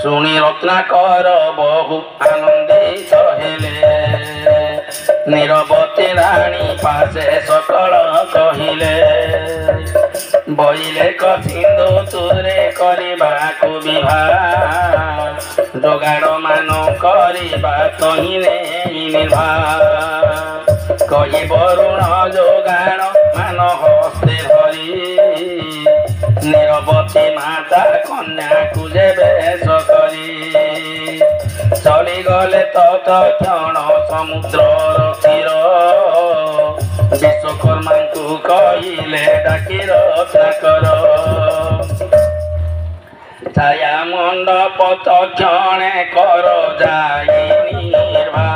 ଶୁଣି ରତ୍ନାକର ବହୁ ଆନନ୍ଦିତ ହେଲେ ନିରବତୀ ରାଣୀ ପାଶେ ସକଳ କହିଲେ ବଇଲେକ ସିନ୍ଧୁ ତୁରେ କରିବାକୁ ବିବାହ ଯୋଗାଡ଼ ମାନ କରିବା ତହିଁ ନେଇ ନିର୍ଭା କହି ବରୁଣ ଯୋଗାଣ ମାନ ହସ୍ତେ ଧରି ନିରବତୀ ମାତା କନ୍ୟାକୁ ଯେବେ କରି ଚଳିଗଲେ ତତ୍କ୍ଷଣ ସମୁଦ୍ରର ତୀର ବିଶ୍ୱକର୍ମାଙ୍କୁ କହିଲେ ଡାକି ରତ୍ନାକର ଛାୟା ମଣ୍ଡପ ତକ୍ଷଣେ କର ଯାଇ ନିର୍ଭା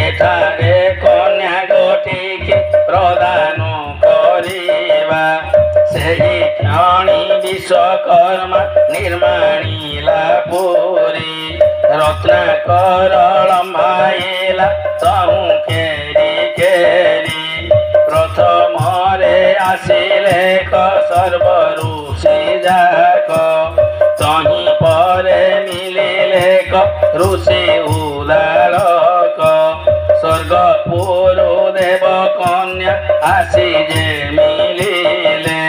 ଏଠାରେ କନ୍ୟା ଗୋଟିକି ପ୍ରଦାନ କରିବା ସେହି କ୍ଷଣି ବିଶ୍ୱକର୍ମା ନିର୍ମାଣିଲା ପୁରୀ ରତ୍ନାକର ଲମ୍ବାଇଲା ତହୁଁ କେରି କେରି ପ୍ରଥମରେ ଆସିଲେ ସର୍ବ ଋଷି ଯାକ ତହିଁ ପରେ ମିଳିଲେ ଋଷି ଉଦାଳକ ସ୍ୱର୍ଗପୁରୁ ଦେବ କନ୍ୟା ଆସି ଯେ ମିଳିଲେ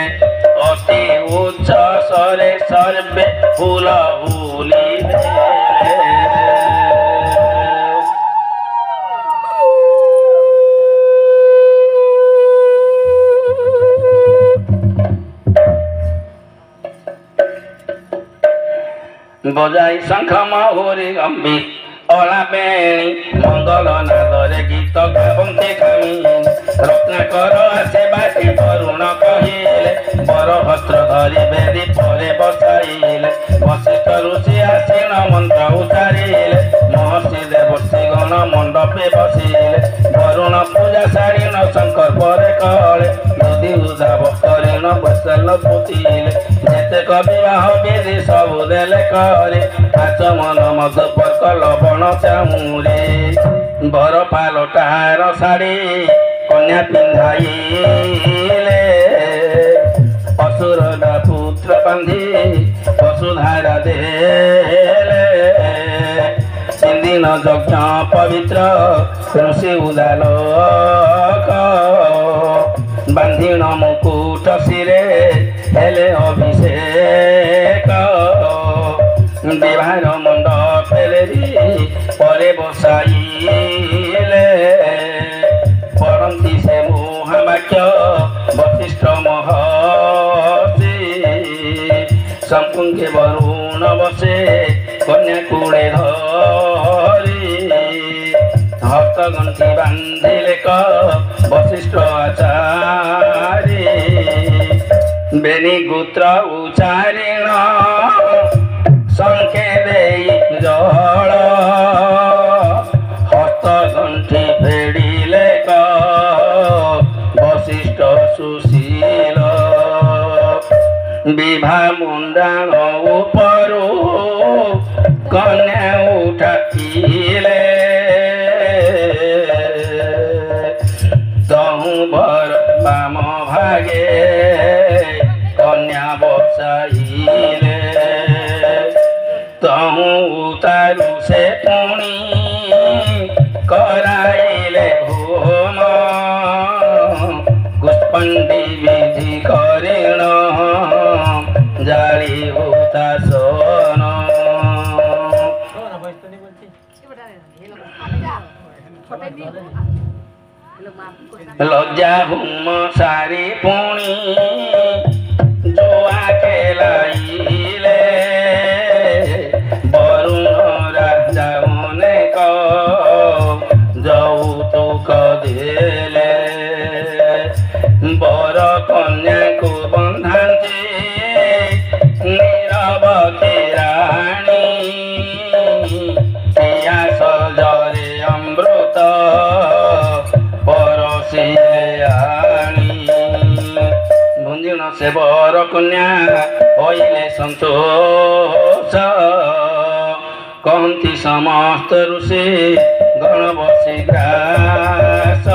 ଅତି ଉଚ୍ଚ ସ୍ୱରେ ସର୍ବେ ଫୁଲ ହୁଲି বজাই শঙ্খ মহুরি গম্ভীর অলা বেণী মঙ্গল নাদরে গীত গাবন্তে কামিনী রত্নাকর আসে বাটি বরুণ কহিলে বর বস্ত্র ধরি বেদি পরে বসাইলে বশিষ্ঠ ঋষি আসিন মন্ত্র উচ্চারিলে মহর্ষি দেবর্ষি গণ মণ্ডপে বসিলে বরুণ পূজা সারিণ শঙ্কর পরে কলে নদী উদাব করিণ বৈশাল পুতিলে যেতেক বিবাহ বিধি সবু দেলে করে আচমন মধুপর্ক লবণ চামুরে বর পালটার শাড়ি কন্যা পিন্ধাইলে অসুররা পুত্র বান্ধি বসুধারা দেলে তিনদিন যজ্ঞ পবিত্র ঋষি উদালক বান্ধিণ মুকুଟ শিরে হেলে অভিষেক বিবাহ মণ্ডপেলে পরে বসাইলে পড়ନ୍ତି ସେ ମହାବାକ୍ୟ ବଶିଷ୍ଠ ମହର୍ଷି ସମ୍ପୂର୍ଣ୍ଣ ବରୁଣ ବସେ କନ୍ୟା କୁଳେ ଧରି ହସ୍ତ ଗଣ୍ଠି ବାନ୍ଧିଲେ ବଶିଷ୍ଠ ଆଚାରି ବେନି ଗୋତ୍ର ଉଚାରିଣ ଶଙ୍ଖେ ଦେଇ ଜଳ ହସ୍ତ ଗଣ୍ଠି ଫେଡ଼ିଲେ ବଶିଷ୍ଠ ସୁଶୀଳ ବିଭା ମୁଣ୍ଡାଣ ଉପରୁ କନ୍ୟା ଉଠାଇଲେ ତହୁଁ ବର ବାମ ଭାଗେ କନ୍ୟା ବସାଇଲେ ତହୁଁ ଉତାରୁ ସେ ପୁଣି କରାଇଲେ ହୋମ ପୁଷ୍ପଣ୍ଡି ବିଧି କରିଣ ଜାଳି ହୁତାସନ লজ্জা হুম সারি পুনি জোয়া খেলাইলে বরুণ রাজা অনেক যৌতুক দেলে বর কন্যাকু বন্ধাନ୍ତି নীরবতী রাণী পিয়া সজরে অমৃত ভঞ্জিণ সে বর কন্যা হইলে সন্তোষ কহନ୍ତି ସମସ୍ତ ଋଷି ଗଣ ବସି ଗ୍ରାସ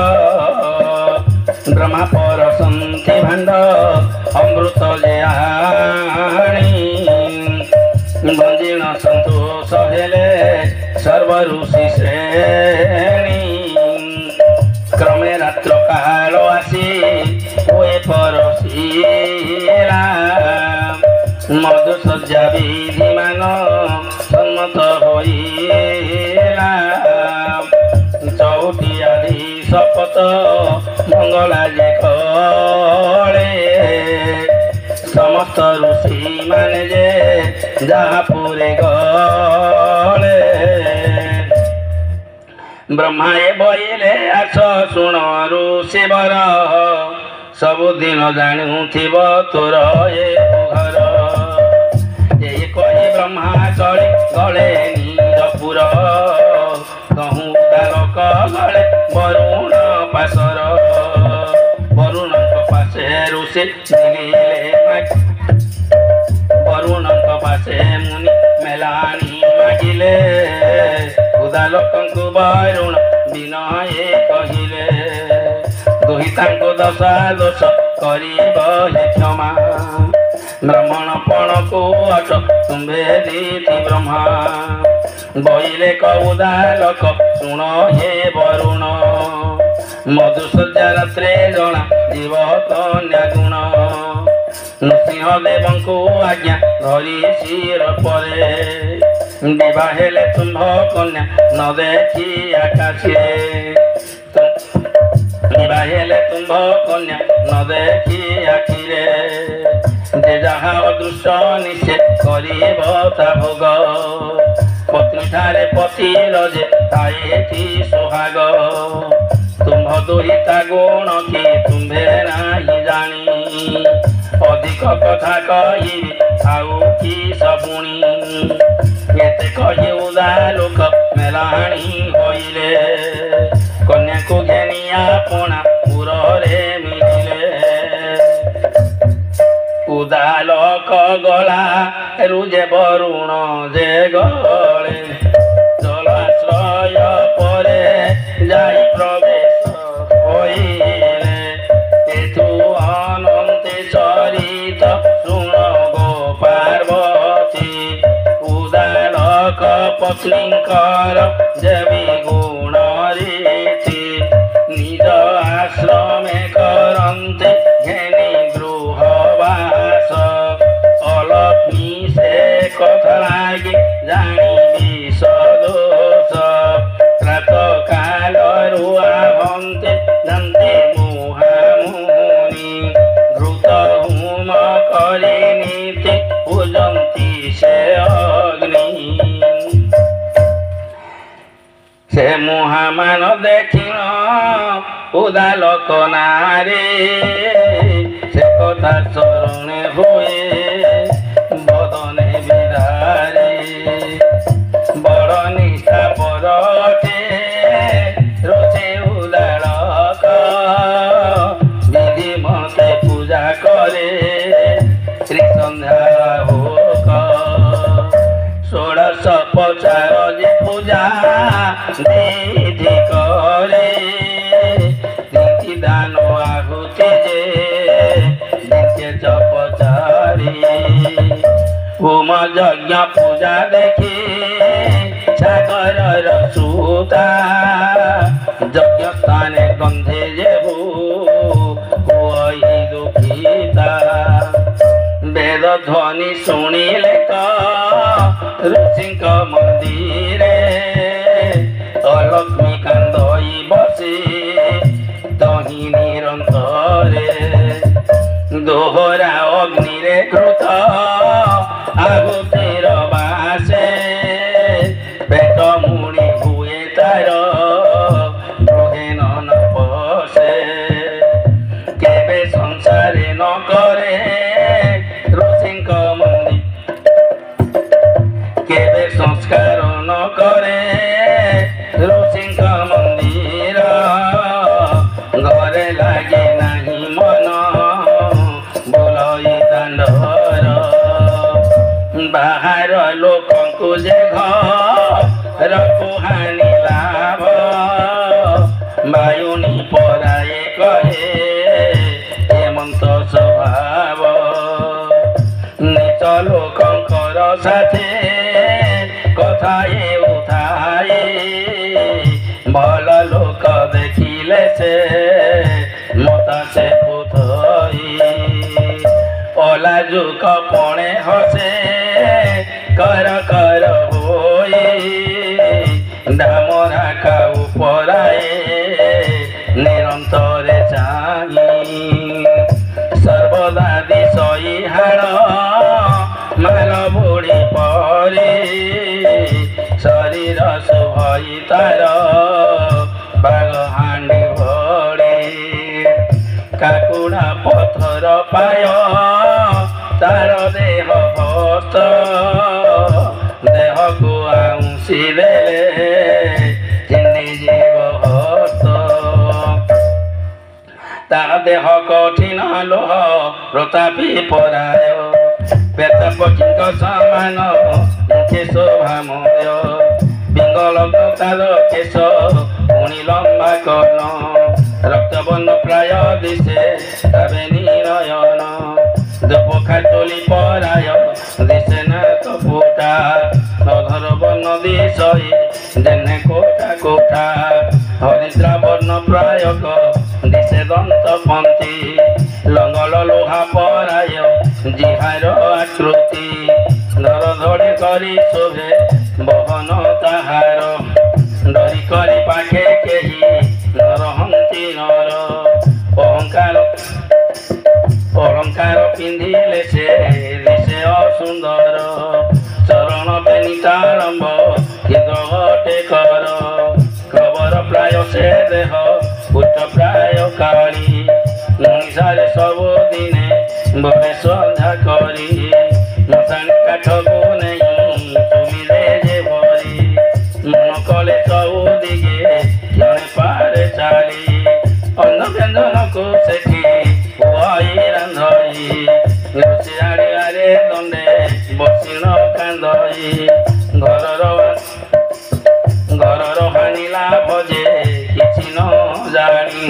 ବ୍ରହ୍ମା ପରସନ୍ତି ଭାଣ୍ଡ ଅମୃତ ଯେ ଆଣି ବଞ୍ଜିଣ ସନ୍ତୋଷ ହେଲେ ସର୍ବ ଋଷି ଶ୍ରେଣୀ କ୍ରମେ ରାତ୍ର କାଳ ଆସି ହୁଏ ପରଶିଲା ମଧୁସଜ୍ଜା ବିଧିମାନ ସମ୍ମତ ହୋଇଲା ଚଉଠି ଆଦି ଶପଥ ମଙ୍ଗଳା ଯେ କଳେ ସମସ୍ତ ଋଷି ମାନେ ଯେ ଯାହା ପୁରେ ଗଳେ ବ୍ରହ୍ମା ଏ ବଇଲେ ଆସ ଶୁଣ ଋଷି ବର ସବୁଦିନ ଜାଣୁଥିବ ତୋର ଏ ଘର ଏଇ କହି ବ୍ରହ୍ମା ଚଳେ ଗଳେ ନିରପୁର କହୁଁ ତାରକ ଗଳେ ବରୁଣ ପାଶର ବରୁଣଙ୍କ ପାଶେ ଋଷି ବରୁଣଙ୍କ ପାଶେ ମୁନି ମେଲାଣି ମାଗିଲେ ଉଦା ଲୋକଙ୍କୁ ବରୁଣ ବିନୟ କହିଲେ ଦୁହିତାଙ୍କୁ ଦଶା ଦୋଷ କରିବ ହେ କ୍ଷମା ବ୍ରାହ୍ମଣ ପଣକୁ ଅଟ ତୁମ୍ଭେ ଦିତି ବ୍ରହ୍ମା ବଇଲେ କଉଦା ଲୋକ ଶୁଣ ହେ ବରୁଣ ମଧୁସଜ୍ଜା ରାତ୍ରେ ଜଣା ଯିବ କନ୍ୟା ଗୁଣ ନୃସିଂହ ଦେବଙ୍କୁ ଆଜ୍ଞା ଧରି ଶିର ପରେ ବିବାହ ହେଲେ ତୁମ୍ଭ କନ୍ୟା ନ ଦେଖି ଆକାଶେ ବିବାହ ହେଲେ ତୁମ୍ଭ କନ୍ୟା ନ ଦେଖି ଆଖିରେ ଯେ ଯାହା ଅଦୃଶ୍ୟ ନିଷେ କରିବ ତା ଭୋଗ ପତ୍ନୀ ଠାରେ ପତିର ଯେ ଥାଏ କି ସୁହାଗ ତୁମ୍ଭ ଦୁହିତା ଗୁଣ କି ତୁମ୍ଭେ ନାହିଁ ଜାଣି ଅଧିକ କଥା କହିବି ଆଉ କି ସବୁଣି ଏତେ କହି ଉଦା ଲୋକ ମେଲାଣି ହୋଇଲେ କନ୍ୟାକୁ ଘେନି ଆପଣା ପୁରରେ ମିଳିଲେ ଉଦା ଲୋକ ଗଲା ରୁଜେ ବରୁଣ ଯେ ଗଳେ ଜଳାଶ୍ରୟ ପରେ ଯାଇ ପ୍ରବେଶ ହୋଇଲେ ଏଥୁ ଅନନ୍ତେ ଚରିତ ଶୁଣ ଗୋ ପାର୍ବତୀ ଉଦା ଲୋକ ପତ୍ନୀଙ୍କର ଦେବୀ ଗୁଣ ରୀତି ନିଜ ଆଶ୍ରମେ କରନ୍ତେ ଘେନି ଗୃହବାସ ଅଲକ୍ଷ୍ମୀ ସେ କଥା ଲାଗି ଜାଣିବି ସଦୋଷ ପ୍ରାତ କାଳରୁ ଆହନ୍ତେ ଜାନ୍ତେ ମୁହାମୁନି ଘୃତ ହୁମ କରି ନୀତି ପୂଜନ୍ତି ସେ ଅଗ୍ନି ସେ ମୁହାମାନ ଦେଖିନ ଉଦା ଲୋକ ନାରେ ସେ କଥା ଶରଣେ ହୁଏ ବଦନେ ବିଧାରେ ବଡ଼ ନିଷ୍ଠା ପରଟେ ରୋଷେ ଉଦା ଲୋକ ବିଧି ମତେ ପୂଜା କରେ ଶ୍ରୀ ସନ୍ଧ୍ୟା ଭୋକ ଷୋଡ଼ଶ ପଚାର ଯେ ପୂଜା ବିଧି କରେ নীতি দান আহুতি যে নিত্য জপচারি হোম যজ্ঞ পূজা দেখি সাগরর সুতা যজ্ঞ স্থানে গন্ধে যেবু কই দুঃখিতা বেদ ধ্বনি শুনিলে ঋষিଙ୍କ মন্দিরে অলক্ষ্মী কান্দই বসে তহি নিরন্তরে দোহরা অগ্নিরে ঘৃত আহুতির বাসে পেট মুড়ি হুয়ে তার গৃহে নন পশে কেবে সংসারে ন করে ঋষিଙ୍କ মন্দির কেবে সংস্কার ন করে ঋষিଙ୍କ মন্দির ঘরে লাগে নাহি মন ବୋଲଇ ଦାଣ୍ଡର ବାହାର ଲୋକଙ୍କୁ ଯେ ଘରକୁ ହାଣି ଲାଭ ଥାଇ ଭଲ ଲୋକ ଦେଖିଲେ ସେ ମତା ସେ ପୁଥଇ ଅଲାଜୁ କପଣେ ହସେ କର କର ହୋଇ ଧାମରା ଖାଉ ପରାଏ ନିରନ୍ତରେ ଚାହିଁ ସର୍ବଦା ଦିଶଇ ହାଡ଼ ମାଲ ବୁଢ଼ୀ ପରି ଶରୀର ଶୁଭଇ ତାର ବାଗ ହାଣ୍ଡି ଭଳି କାକୁଡ଼ା ପଥର ପାୟ ତାର ଦେହ ହସ୍ତ ଦେହକୁ ଆଉଁସି ଦେଲେ ଚିହ୍ନି ଯିବ ହସ୍ତ ତା ଦେହ କଠିନ ଲୁହ ପ୍ରତାପୀ ପରାୟ ବେତ ପକ୍ଷୀଙ୍କ ସମାନ ମୁଖେ ଶୋଭାମୟ ପିଙ୍ଗଳ ତାର କେଶ ପୁଣି ଲମ୍ବା କର୍ଣ୍ଣ ରକ୍ତବର୍ଣ୍ଣ ପ୍ରାୟ ଦିଶେ ତବେ ନିରୟନ ଦୁପଖା ଚୋଲି ପରାୟ ଦିଶେ ନା ତ ଫୁଟା ଅଧର ବର୍ଣ୍ଣ ଦିଶଇ ଯେନେ କୋଠା କୋଠା ହରିଦ୍ରା ବର୍ଣ୍ଣ ପ୍ରାୟକ ଦିଶେ ଦନ୍ତ ପନ୍ତି ଲଙ୍ଗଳ ଲୁହା ପରାୟ ଜିହାର ଆକୃତି ଧର ଧଡ଼ି କରି ଶୋଭେ ବହନ ତାହାର ଡରି କରି ପାଖେ କେହି ନରହନ୍ତି ନର ଅଳଙ୍କାର ପିନ୍ଧିଲେ ସେ ଦିଶେ ଅସୁନ୍ଦର ଚରଣ ବେନିତାଳମ୍ବ ହୃଦୟଟେ କର ଖବର ପ୍ରାୟ ସେ ଦେହ ଉଚ୍ଚ ପ୍ରାୟ କାଳି ମଣିଷାରେ ସବୁଦିନେ ବଳେ ସନ୍ଧ୍ୟା କରି ମଶାଣି କାଠକୁ ନେଇ ଚୁଲିରେ ଯେ ଭରି ମନ କଲେ ସବୁ ଦିଗେ ଜଣେ ପାରେ ଚାଲି ଅନ୍ନ ବ୍ୟଞ୍ଜନକୁ ସେଠି ଖୁଆଇ ରାନ୍ଧଇ ରୋଷି ଆଡ଼ିଆରେ ଦଣ୍ଡେ ବସିଣ କାନ୍ଦଇ ଘରର ହାଣିଲା ଭଜେ କିଛି ନ ଜାଣି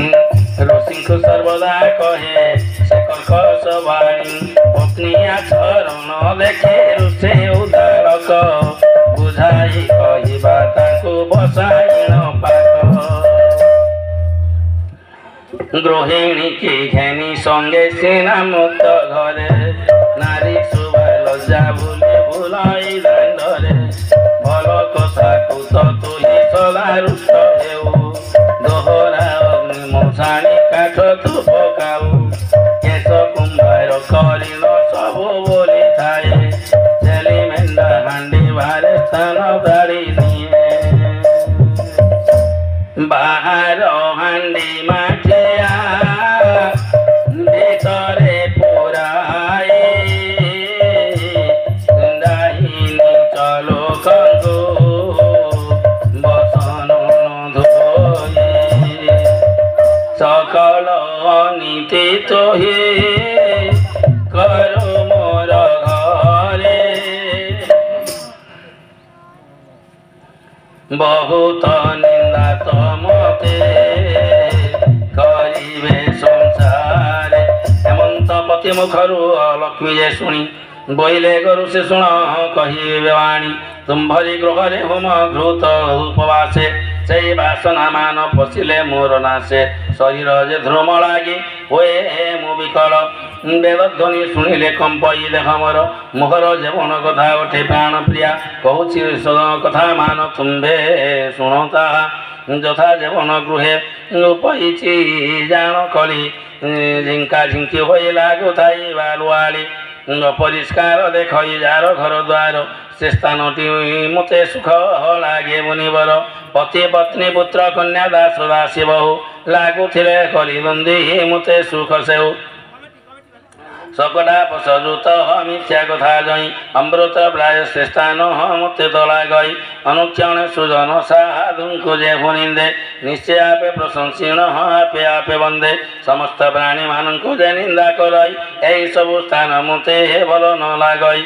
ରୋଷିଙ୍କୁ ସର୍ବଦା କହେ ସେ କର୍କଶ ବାଣୀ ପତ୍ନୀ ଆଚରଣ ଦେଖେ ରୋଷେଇ ଉଦାରକ ବୁଝାଇ କହିବା ତାଙ୍କୁ ବସାଇଣ ପାଖ ଗୃହିଣୀ କି ଘେନି ସଙ୍ଗେ ସିନା ମୁକ୍ତ ଘରେ ନାରୀ ଶୁଭା ଲଜ୍ଜା ଭୁଲି ଭୁଲାଇ ଦାଣ୍ଡରେ ଭଲ କଥାକୁ ତ ତୁହି ସଦା ରୁଷ୍ଟ ହେଉ ଦୋହରା ଅଗ୍ନି ମଶାଣି କାଠ ତୁ ପକାଉ କେଶ କୁମ୍ଭାର କରିଣ ସବୁ ବୋଲି ଥାଏ ଛେଲି ମେଣ୍ଢା ହାଣ୍ଡି ବାହାରେ ସ୍ଥାନ ଗାଡ଼ି ନିଏ ବାହାର ହାଣ୍ଡି ମାଠିଆ ଭିତରେ ପୁରାଇ ଦାହିନୀ ଚଲୋକଙ୍କୁ ବସନ ଧୋଇ ସକଳ ନୀତି ତୋହି କରୁ ମୋର ଘରେ ବହୁତ ନିନ୍ଦା ତମତେ କରିବେ ସଂସାରେ ହେମନ୍ତ ପତି ମୁଖରୁ ଲକ୍ଷ୍ମୀ ଯେ ଶୁଣି ବୋଇଲେ ଗରୁ ସେ ଶୁଣ କହିବେ ବାଣୀ ତୁମ୍ଭରି ଗୃହରେ ହୋମ ଘୃତ ଉପବାସେ ସେଇ ବାସନା ମାନ ପଶିଲେ ମୋର ନାଶେ ଶରୀର ଯେ ଧ୍ରୁମ ଲାଗି ହୁଏ ମୁଁ ବିକଳ ବେଦଧ୍ୱନି ଶୁଣିଲେ କମ୍ପଇ ଦେହ ମୋର ମୁହର ଜୀବନ କଥା ଉଠେ ପ୍ରାଣ ପ୍ରିୟା କହୁଛି କଥା ମାନ ତୁମ୍ଭେ ଶୁଣ ତାହା ଯଥା ଜୀବନ ଗୃହେ ଉପଇଛି ଜାଣ କଳି ଝିଙ୍କା ଝିଙ୍କି ହୋଇ ଲାଗୁଥାଇ ବାଲୁଆଳି ଅପରିଷ୍କାର ଦେଖଇ ଯାର ଘର ଦ୍ୱାର ସେ ସ୍ଥାନଟି ମୋତେ ସୁଖ ଲାଗେ ମୁନିବର ପତି ପତ୍ନୀ ପୁତ୍ର କନ୍ୟା ଦାସ ଦାସୀ ବହୁ ଲାଗୁଥିଲେ କରି ବନ୍ଦୀ ମୋତେ ସୁଖ ସେଉ सकटा पशुत मिथ्या कथा जई अमृत प्राय से स्थान मते तला गई अनुक्षण सुजन साधु को जे भुनिंदे निश्चय आपे प्रशंसीण आपे आपे वंदे समस्त प्राणी मान को जे निंदा करई एई सब स्थान मते भल न लागई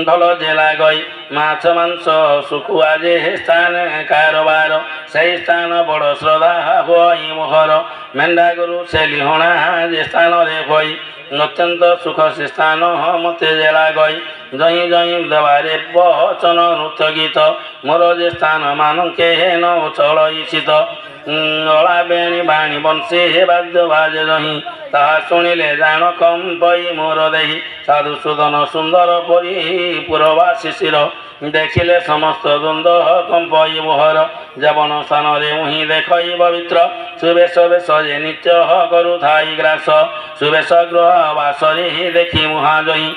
भल जे लागई माछ मांस सुकुआ जे स्थान कारोबार से स्थान बड़ श्रद्धा होई मोहर मेंढा गुरु से लिहणा जे स्थान रे होई अत्यंत सुख से स्थान मते जे लागई ଜଇଁ ଜଇଁ ଦେବାରେ ବଚନ ନୃତ୍ୟ ଗୀତ ମୋର ଯେ ସ୍ଥାନ ମାନକେ ହେନ ଚଳ ଇଚ୍ଛିତ ଅଳା ବେଣୀ ବାଣୀ ବଂଶୀ ହେ ବାଦ୍ୟ ବାଜେ ଜହିଁ ତାହା ଶୁଣିଲେ ଜାଣ କମ୍ପଇ ମୋର ଦେହି ସାଧୁ ସୁଦନ ସୁନ୍ଦର ପରି ପୁରବାସୀ ଶିର ଦେଖିଲେ ସମସ୍ତ ଦ୍ୱନ୍ଦ୍ୱ କମ୍ପଇ ମୋହର ଜବନ ସ୍ଥାନରେ ମୁହିଁ ଦେଖଇ ପବିତ୍ର ସୁବେଶ ବେଶ ଯେ ନିତ୍ୟ କରୁଥାଇ ଗ୍ରାସ ସୁବେଶ ଗୃହ ବାସରେ ଦେଖି ମୁହାଜଇ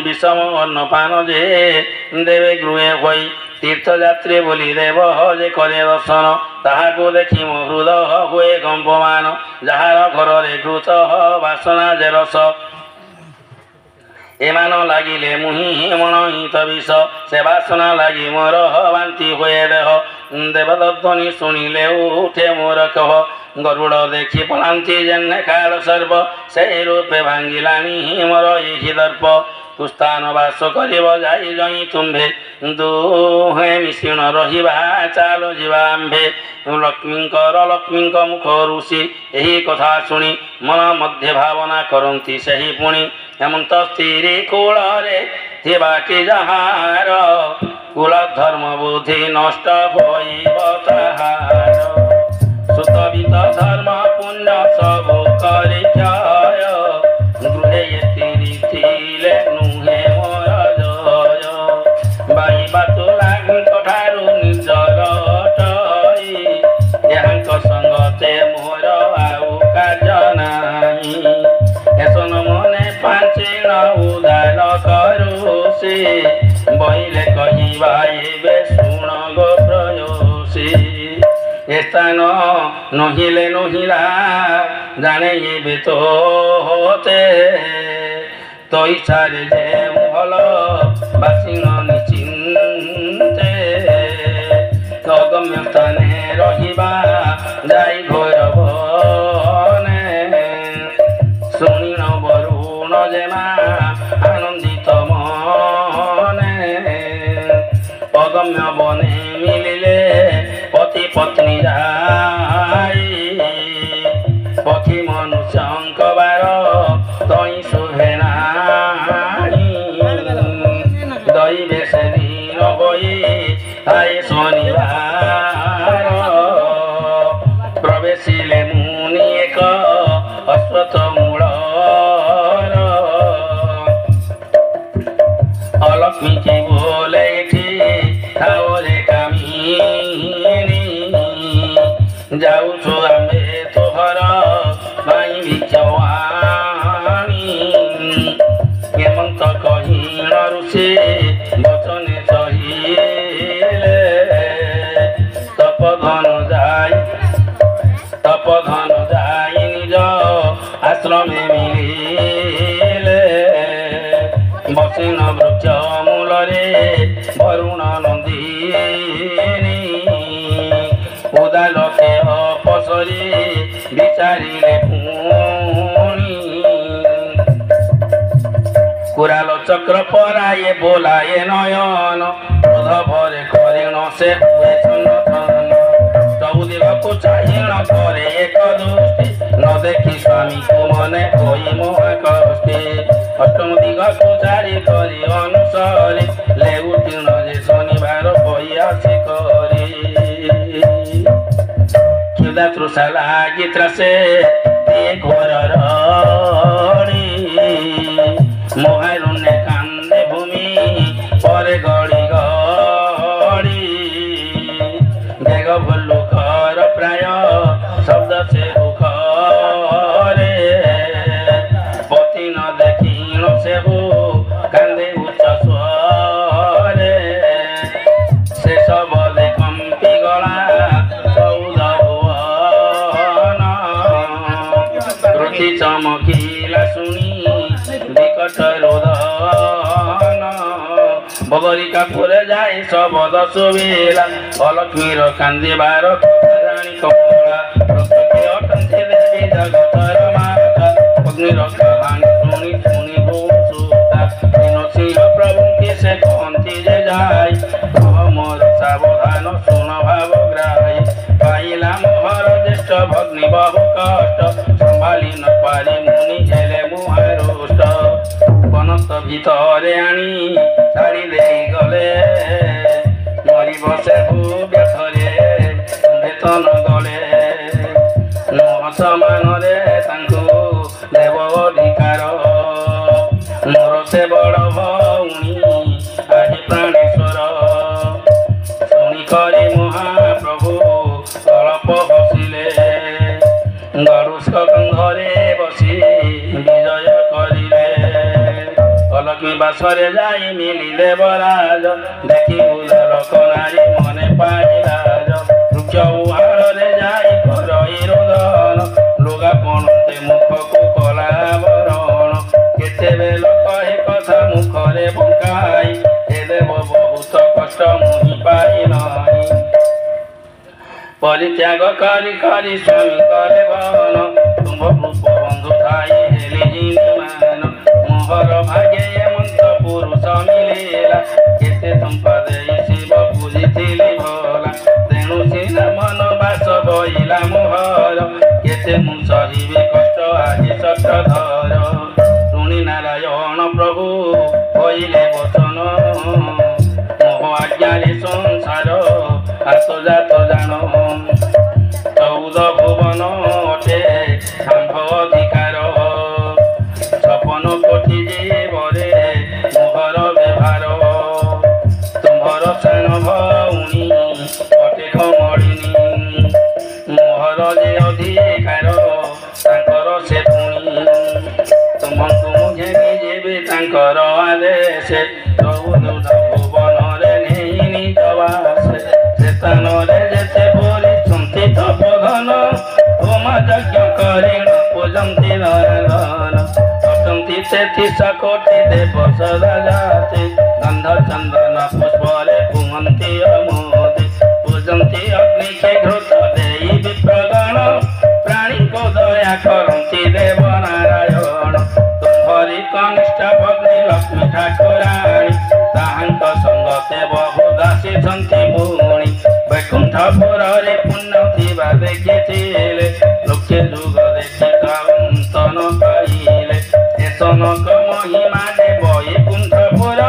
বিষম অন্নপান যে দেবে গৃহে হই তীর্থযাত্রী বলি দেব যে করে দর্শন তাহাকে দেখি মো হৃদয় হুয়ে কম্পমান যাহার ঘরে ঘৃত বাসনা যে রস এমান লাগিলে মুহি মনহিত বিষ সে বাসনা লাগি মোর বান্তি হয়ে দেহ দেবদত্তনি শুনিলে উঠে মোর কহ গরুড় দেখি পলান্তি যেনে কাল সর্ব সেই রূপে ভাঙ্গিলানি মোর এই দর্প তুস্থান বাস করিব যাই জই তুম্ভে দুহে মিশ্ରଣ রহিবা চাল ଯିବା ଆମ୍ଭେ ଲକ୍ଷ୍ମୀଙ୍କ ମୁଖ ଋଷି ଏହି କଥା ଶୁଣି ମନ ମଧ୍ୟ ଭାବନା କରନ୍ତି ସେହି ପୁଣି ହେମନ୍ତ ସ୍ଥିରୀ କୂଳରେ ଥିବାଟି ଯାହାର କୁଳ ଧର୍ମ ବୁଦ୍ଧି ନଷ୍ଟ ହୋଇବ ତାହାର ସୁତବିତ ଧର୍ମ ପୁଣ୍ୟ ସବୁ କରି କ୍ଷୟ ଗୃହେ ଏତିରି ଥିଲେ ନୁହେଁ ମୋର ଜୟ ବାଇବା ତୁଲାଙ୍କ ଠାରୁ ନିଜର ଟଇ ଏହାଙ୍କ ସଙ୍ଗତେ ମୋର ଆଉ କାର୍ଯ୍ୟ ନାହିଁ ଏସନ ମନେ ପାଞ୍ଚିଣ ଉଦାର କରୁସି ବଇଲେ କହିବା ଏବେ ଶୁଣ ଗୋ ପ୍ରୟୋଷୀ ଏ ସ୍ଥାନ ନହିଲେ ନହିଲା ଜାଣେ ଏବେ ତ হতে তো ইচ্ছারে যে ভাল বাসিন নিশ্চিন্তে অগম্য স্থানে রহিবা যাই ভৈরবনে শুনিন বরুণ যেমা আনন্দিত মনে অগম্য বনে মিলিলে পতি পত্নী যাই পক্ষী মনুষ্যঙ্ক বার তই শুভে নাহি দৈবে সেদিন বই আই শনিবার প্রবেশিলে মুনি এক অশ্বত্থ মূলর অলক্ষ্মী কি বলে এটি তাহলে কামিনী যাউছো আম্বে তোহর ভাই ভিক্ষাওয়াণী হেমন্ত কহিণ ঋষি বচনে সহিলে তপধন যাই নিজ আশ্রমে মিলিলে বসিন বৃক্ষ মূলরে বরুণ নন্দিনী উদালকে অপসরি বিচারিলে পুনি কুরাল চক্র পরায়ে বোলায়ে নয়ন ক্রোধ ভরে করিণ সে হুয়ে সন্নথন চৌদিগକୁ চাহিণ করে এক দৃষ্টি ন দেখি স্বামীକୁ মনে হই মহাকষ্টি অষ্টম দিগକୁ চারি করি অনুসরি লেউটিণ যে শনিবার বই আসি করি ক্ষুধা তৃষা লাগি ত্রাসে দিয়ে ঘোরর মহারণ্যে কান্দে ভূমি পরে গড়ি গড়ি বেগ ভল্লুকর প্রায় শব্দ সে মুখরে পতি ন দেখিণ সেহু কান্দে উচ্চ স্বরে শেষ বলে কম্পি গলা সৌদ ভুবন ৰুচি চমকিলা শুনি বিকট রোদন বগরিকা পুরে যায় শবদ শুভিলা অলক্ষ্মীর কান্দিবার জানি কমলা প্রকৃতি অটন্তি দেবী জগতর মাতা অগ্নির কাহানি শুনি শুনি ভূসুতা সিংহ প্রভুকে সে কহন্তি যে যাই মোর সাবধান শুন ভাব গ্রাহী পাইলা মোহর জ্যেষ্ঠ ভগ্নি বহু কষ্ট সম্ভালি ন পারি মুনি হেলে মুহারুষ্ট ଅନନ୍ତ ଭିତରେ ଆଣି ଛାଡ଼ି ଦେଇ ଗଲେ ମରିବ ସେ ବ୍ୟଥରେ ବେତନ ଗଲେ ସମାନରେ ତାଙ୍କୁ ଦେବ ଅଧିକାର ମୋର ସେ ବଡ଼ ଭଉଣୀ ଆଜି ପ୍ରାଣେଶ୍ୱର ଶୁଣି କରି ମହାପ୍ରଭୁ ଅଳ୍ପ ହସିଲେ ଗରୁଷ୍କ ଗନ୍ଧରେ ବସି ବିଜୟ କରିଲେ ଅଲକ୍ଷ୍ମୀ ବାସରେ ଯାଇ ମିଳିଲେ ବରାଜ ଦେଖି ଲୋକ ନାରୀ ମନେ ପାଇଲାଜ ବୃକ୍ଷ ଉହାରରେ ଯାଇ କରଇ ରୋଦନ ଲୁଗା ପଣତେ ମୁଖକୁ କଲା ବରଣ କେତେବେଳେ କହେ କଥା ମୁଖରେ ପକାଇ ହେଲେ ବହୁତ କଷ୍ଟ ମୁହିଁ ପାଇ ନାହିଁ ପରିତ୍ୟାଗ କରି କରି ସ୍ୱାମୀ କରେ ବନ ତୁମ୍ଭ ରୂପ ବନ୍ଧୁ ଥାଇ ହେଲି ଜିନିମାନ ମୋହର ଭାଗ୍ୟ ମନ୍ତ ପୁରୁଷ ମିଳିଲା କେତେ ଚମ୍ପା ଦେଇ ଶିବ ପୂଜିଥିଲି ଭଲା ତେଣୁ ସିନା ମନ ବାସ ବଇଲା ମୋହର କେତେ ମୁଁ ସହିବି କଷ୍ଟ ଆଜି ଚକ୍ରଧର ଶୁଣି ନାରାୟଣ ପ୍ରଭୁ କହିଲେ ବଚନ ମୋହ ଆଜ୍ଞାରେ ସଂସାର ଆତଜାତ ଜାଣ 14 ଭୁବନ ଅଟେ ଆମ୍ଭ ଅଧିକାର 56 କୋଟି ଜୀବରେ ମୋହର ବ୍ୟବହାର ତୁମ୍ଭର ସାନ ଭଉଣୀ ଅଟେ କମଳିନୀ ମୋହର ଯେ ଅଧିକାର ତାଙ୍କର ସେ ପୁଣି ତୁମକୁ ମୁଁ ଘେନି ଯିବି ତାଙ୍କର ଆଦେଶ 14 ଭୁବନରେ ନେଇ ନିଜ ବାସେ ସେ ସ୍ଥାନରେ ଯେତେ ବୋଲିଛନ୍ତି ତପୋଧନ ହୋମ ଯଜ୍ଞ କରିଣ ପୂଜନ୍ତି ନରନ ଅଛନ୍ତି 33 କୋଟି ଦେବ ସଦା ଜାତି ଗନ୍ଧ ଚନ୍ଦନ ପୁଷ୍ପରେ କୁହନ୍ତି ଅମୋଦି ପୂଜନ୍ତି ଅଗ୍ନିକେ ଘୃତ ଦେଇ ବିପ୍ରଗଣ ପ୍ରାଣୀଙ୍କୁ ଦୟା କରନ୍ତି ଦେବ ନାରାୟଣ ତୁମ୍ଭରି କନିଷ୍ଠ ଭଗ୍ନୀ ଲକ୍ଷ୍ମୀ ଠାକୁରାଣୀ ତାହାଙ୍କ ସଙ୍ଗତେ ବହୁ ଦାସିଛନ୍ତି ଭଉଣୀ ବୈକୁଣ୍ଠପୁରରେ ପୁଣ୍ୟ ଥିବା ଦେଖିଥିଲେ ଲୋକେ ଯୁଗ ଦେଖି ଅନ୍ତନ ପାଇଲେ ଏସନକ ମହିମା ଯେ ବୈକୁଣ୍ଠପୁର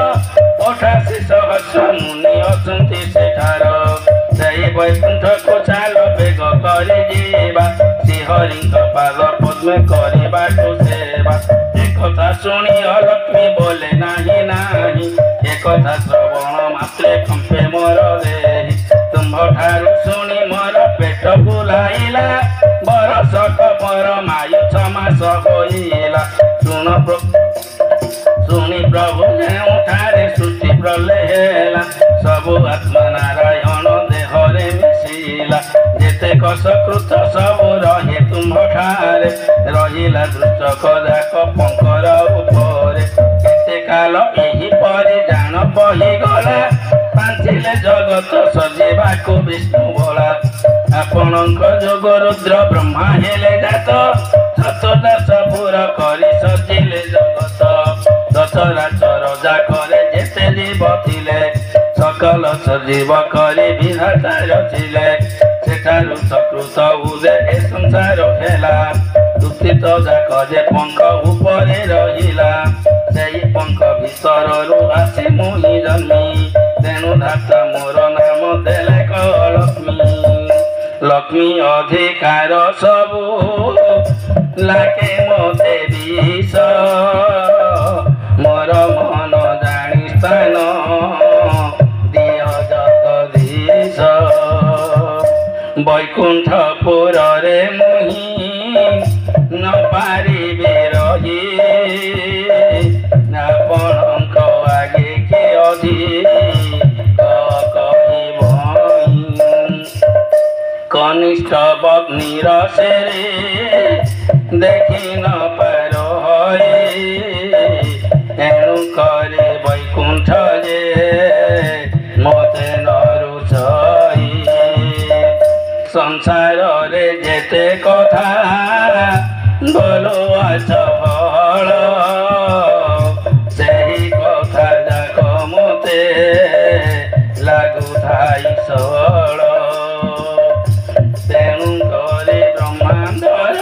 88 ସହସ୍ର ମୁନି ଅଛନ୍ତି ସେଠାର ସେଇ ବୈକୁଣ୍ଠକୁ ଚାଲ ବେଗ କରି ଯିବା ଶ୍ରୀହରିଙ୍କ ପାଦ ପଦ୍ମେ କରିବାକୁ ସେବା ଏକଥା ଶୁଣି ଅଲକ୍ଷ୍ମୀ ବୋଲେ ନାହିଁ ନାହିଁ ଏକଥା ଶ୍ରବଣ ମାତ୍ରେ କମ୍ପେ ମୋର ଦେହି ତୁମ୍ଭଠାରୁ ଶୁଣି ମୋର ପେଟ ବୁଲାଇଲା ବରଷକ ମୋର ମାୟୁ 6 ମାସ ହୋଇଲା ଶୁଣି ପ୍ରଭୁ ଯେଉଁଠାରେ ସୃଷ୍ଟି ପ୍ରଲୟ ହେଲା ସବୁ ଆତ୍ମା ନାରାୟଣ ଦେହରେ ମିଶିଲା ଯେତେ କଷକୃତ ସବୁ ରହେ ତୁମ୍ଭଠାରେ ରହିଲା ଦୃଷ୍ଟକ ଯାକ ପଙ୍କର ଉପରେ କେତେ କାଳ ଏହିପରି ଜାଣ ବହିଗଲା ପାଞ୍ଚିଲେ ଜଗତ ସଜେଇବାକୁ ବିଷ୍ଣୁ ଭୋଳା ଆପଣଙ୍କ ଯୋଗ ରୁଦ୍ର ବ୍ରହ୍ମା ହେଲେ ଜାତ ସତଦାସ ପୁର କରି ସଜିଲେ ଜଗତ ଦଶରାଚର ଯାକରେ ଯେତେ ଜୀବ ଥିଲେ सकल सजीव करे विधाता रचिले सेठारु सकृत उदे संसार हेला दुखित जाक जे पंख उपरे रहिला सेई पंख भितररु आसी मुहि जन्मी तेणु धाता मोर नाम देले लक्ष्मी लक्ष्मी अधिकार सबु लाके मोते विष मोर मन जानी स्थान दिय जगदीश वैकुंठपुर रे मुहि न पारिबे रही आपणक आगे के अधिक कहिब कनिष्ठ बग्निर सेरे देखि न पार एणु करे वैकुंठ जे मते नरुछई संसार रे जेते कथा बोलो असफल सेही कथा जाक मते लागु थाई सळ तेणु करे ब्रह्मांडर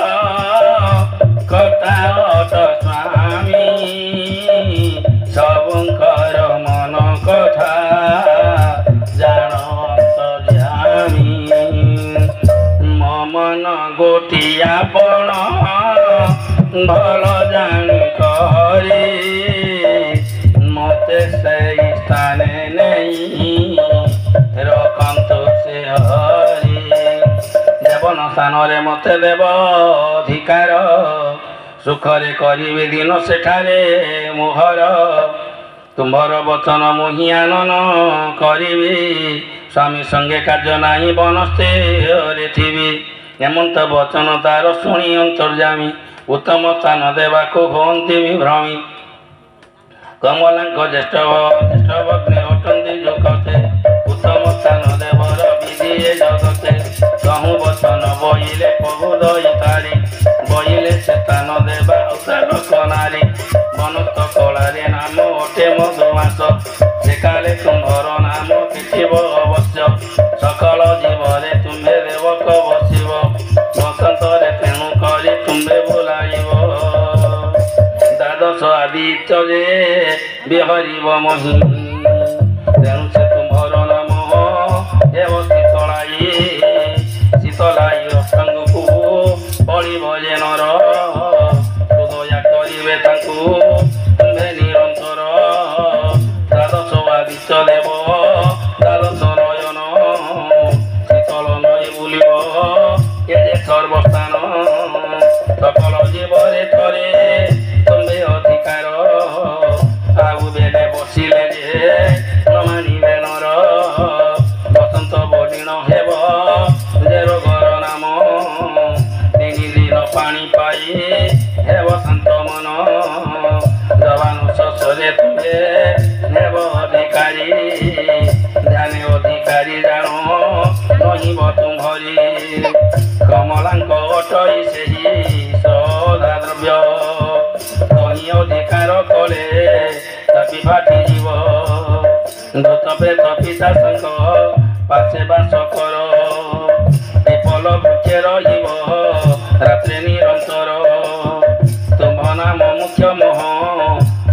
कथा अट स्वामी ଗୋଟିଏ ଆପଣ ଭଲ ଜାଣି କରି ମତେ ସେଇ ସ୍ଥାନେ ନେଇ ରଖନ୍ତୁ ସେ ହରି। ଦେବନ ସ୍ଥାନରେ ମତେ ଦେବ ଅଧିକାର ସୁଖରେ କରିବି ଦିନ ସେଠାରେ ମୋହର। ତୁମ୍ଭର ବଚନ ମୁହିଁ ଆନନ କରିବି ସ୍ୱାମୀ ସଙ୍ଗେ କାର୍ଯ୍ୟ ନାହିଁ ବନସ୍ତେରେ ଥିବି। ଏମନ୍ତ ବଚନ ତାର ଶୁଣି ଅନ୍ତର୍ଯାମୀ ଉତ୍ତମ ସ୍ଥାନ ଦେବାକୁ ହୁଅନ୍ତି ବିଭ୍ରମୀ। କମଳାଙ୍କ ଜ୍ୟେଷ୍ଠ ଭଗ୍ନେ ଅଟନ୍ତି ଜଗତେ ଉତ୍ତମ ସ୍ଥାନ ଦେବର ବିଧି ଏ ଜଗତେ। କହୁଁ ବଚନ ବଇଲେ ପ୍ରଭୁ ଦଇ ତାରି ବଇଲେ ସେ ସ୍ଥାନ ଦେବା ଉଦାରକ ନାରୀ। ବନସ୍ତ କଳାରେ ନାମ ଅଟେ ମଧୁମାସ ସେ କାଳେ ତୁମ୍ଭର ନାମ ପିଠିବ ଅବଶ୍ୟ। ସକଳ ଜୀବରେ ତୁମ୍ଭେ ଦେବକ ବସିବ ବସନ୍ତରେ ତେଣୁ କରି ତୁମ୍ଭେ ବୁଲାଇବ। ଦ୍ୱାଦଶ ଆଦିତ୍ୟ ଯେ ବିହରିବ ମହି ତେଣୁ ସେ ତୁମ୍ଭର ନାମ ହେବ ଶୀତଳାଇ। ଶୀତଳାଇ ଅଷ୍ଟଙ୍ଗକୁ ପଡ଼ିବ ଯେ ନର ଦୟା କରିବେ ତାଙ୍କୁ ତୁମ୍ଭେ ନିରନ୍ତର। ଦ୍ୱାଦଶ ଆଦିତ୍ୟ ଦେବ ଦ୍ୱାଦଶ ନୟନ ଶୀତଳ ନଈ ବୁଲିବ ଏ ଯେ ସର୍ବସ୍ଥାନ। ସକଳ ଜୀବରେ ଥରେ ତୁମ୍ଭେ ଅଧିକାର ଆଉ ବେଲେ ବସିଲେ ଯେ ନ ମାନିବେ ନର। ବସନ୍ତ ବଡ଼ିଣ ହେବ ଯେ ରୋଗର ନାମ ତିନି ଦିନ ପାଣି ପାଇ ହେବ ଶାନ୍ତ ମନ। ଯବାନ ଶେଷରେ ତୁମ୍ଭେ ହେବ ଅଧିକାରୀ ଧ୍ୟାନେ ଅଧିକାରୀ ଜାଣ ରହିବ ତୁମ୍ଭରି। କମଳାଙ୍କ ଅଟଇ ସେହି ସଦା ଦ୍ରବ୍ୟ କହି ଅଧିକାର କଲେ ତାପି ଫାଟିଯିବ। ଦୂତ ପ୍ରେତ ପିଶାଚଙ୍କ ପାଶେ ବାସ କର ପିପଲ ବୃକ୍ଷେ ରହିବ ରାତ୍ରେ ନିରନ୍ତର। ତୁମ୍ଭ ନାମ ମୁଖ୍ୟ ମୋହ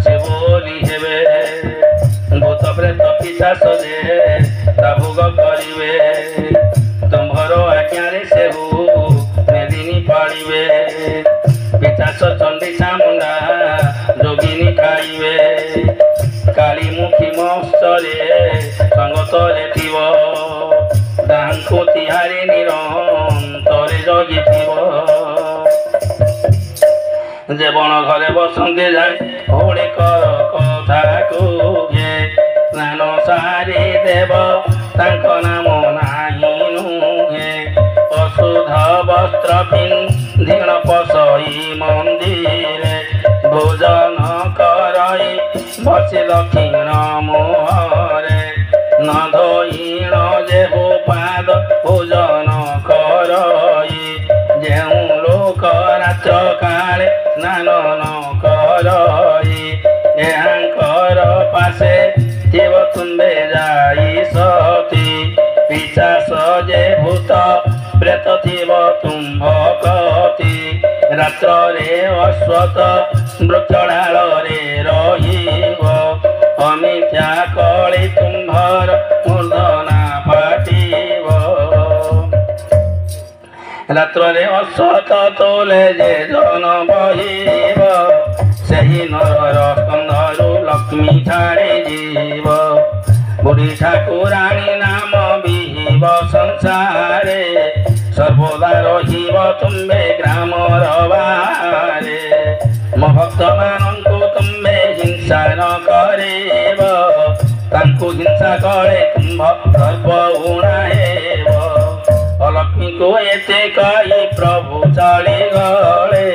ସେ ବୋଲି ହେବେ ଭୂତ ପ୍ରେତ ପିଶାଚ ଯେ ତା ଭୋଗ କରିବେ। ତୁମ୍ଭର ଆଜ୍ଞାରେ ସେହୁ ମେଦିନୀ ପାଳିବେ ପିଶାଚ ଚଣ୍ଡୀ ଚାମୁଣ୍ଡା ଯୋଗିନୀ ଖାଇବେ। କାଳୀମୁଖୀ ମତ୍ସରେ ସଙ୍ଗତରେ ଥିବ ତାହାଙ୍କୁ ତିହାରେ ନିରନ୍ତରେ ଜଗିଥିବ। ଯେ ବଣ ଘରେ ବସନ୍ତି ଯାଏ ଗୁଡ଼ିକର କଥା କୁହେ ସ୍ନାନ ସାରି ଦେବ ତାଙ୍କ ନାମ ନାହିଁ ନୁହେଁ। ଅଶୁଦ୍ଧ ବସ୍ତ୍ର ପିନ୍ଧିଣ ପଶଇ ମନ୍ଦିରେ ଭୋଜନ କରଇ ବସି ଦକ୍ଷିଣ ମୁହଁରେ ନ ଧୋଇଣ ଯେହୁ ପାଦ ଭୋଜନ କରଇ। ଯେଉଁ ଲୋକ ରାତ୍ର କାଳେ ସ୍ନାନ ନ କରଇ ଏହାଙ୍କର ପାଶେ ଥିବ ତୁମ୍ଭେ ଯାଇ ସତୀ। ପିଶାଚ ଯେ ଭୂତ ପ୍ରେତ ଥିବ ତୁମ୍ଭ କତି ରାତ୍ରରେ ଅଶ୍ୱତ ବୃକ୍ଷଡାଳରେ ରହିବ। ଅମିଥ୍ୟା କଳି ତୁମ୍ଭର ମୂର୍ଧନା ଫାଟିବ। ରାତ୍ରରେ ଅଶ୍ୱତ ତୋଲେ ଯେ ଜନ ବହିବ ସେହି ନରର ସ୍କନ୍ଧରୁ ଲକ୍ଷ୍ମୀ ଛାଡ଼ି ଯିବ। ବୁଢ଼ୀ ଠାକୁରାଣୀ ନାମ ବିହିବ ସଂସାରେ ସର୍ବଦା ରହିବ ତୁମ୍ଭେ ଗ୍ରାମର ବାହାରେ। ମୋ ଭକ୍ତମାନଙ୍କୁ ତୁମ୍ଭେ ହିଂସା ନ କରିବ ତାଙ୍କୁ ହିଂସା କଳେ ତୁମ୍ଭ ଗର୍ବ ଉଣାହେବ। ଅଲକ୍ଷ୍ମୀଙ୍କୁ ଏତେ କହି ପ୍ରଭୁ ଚଳିଗଲେ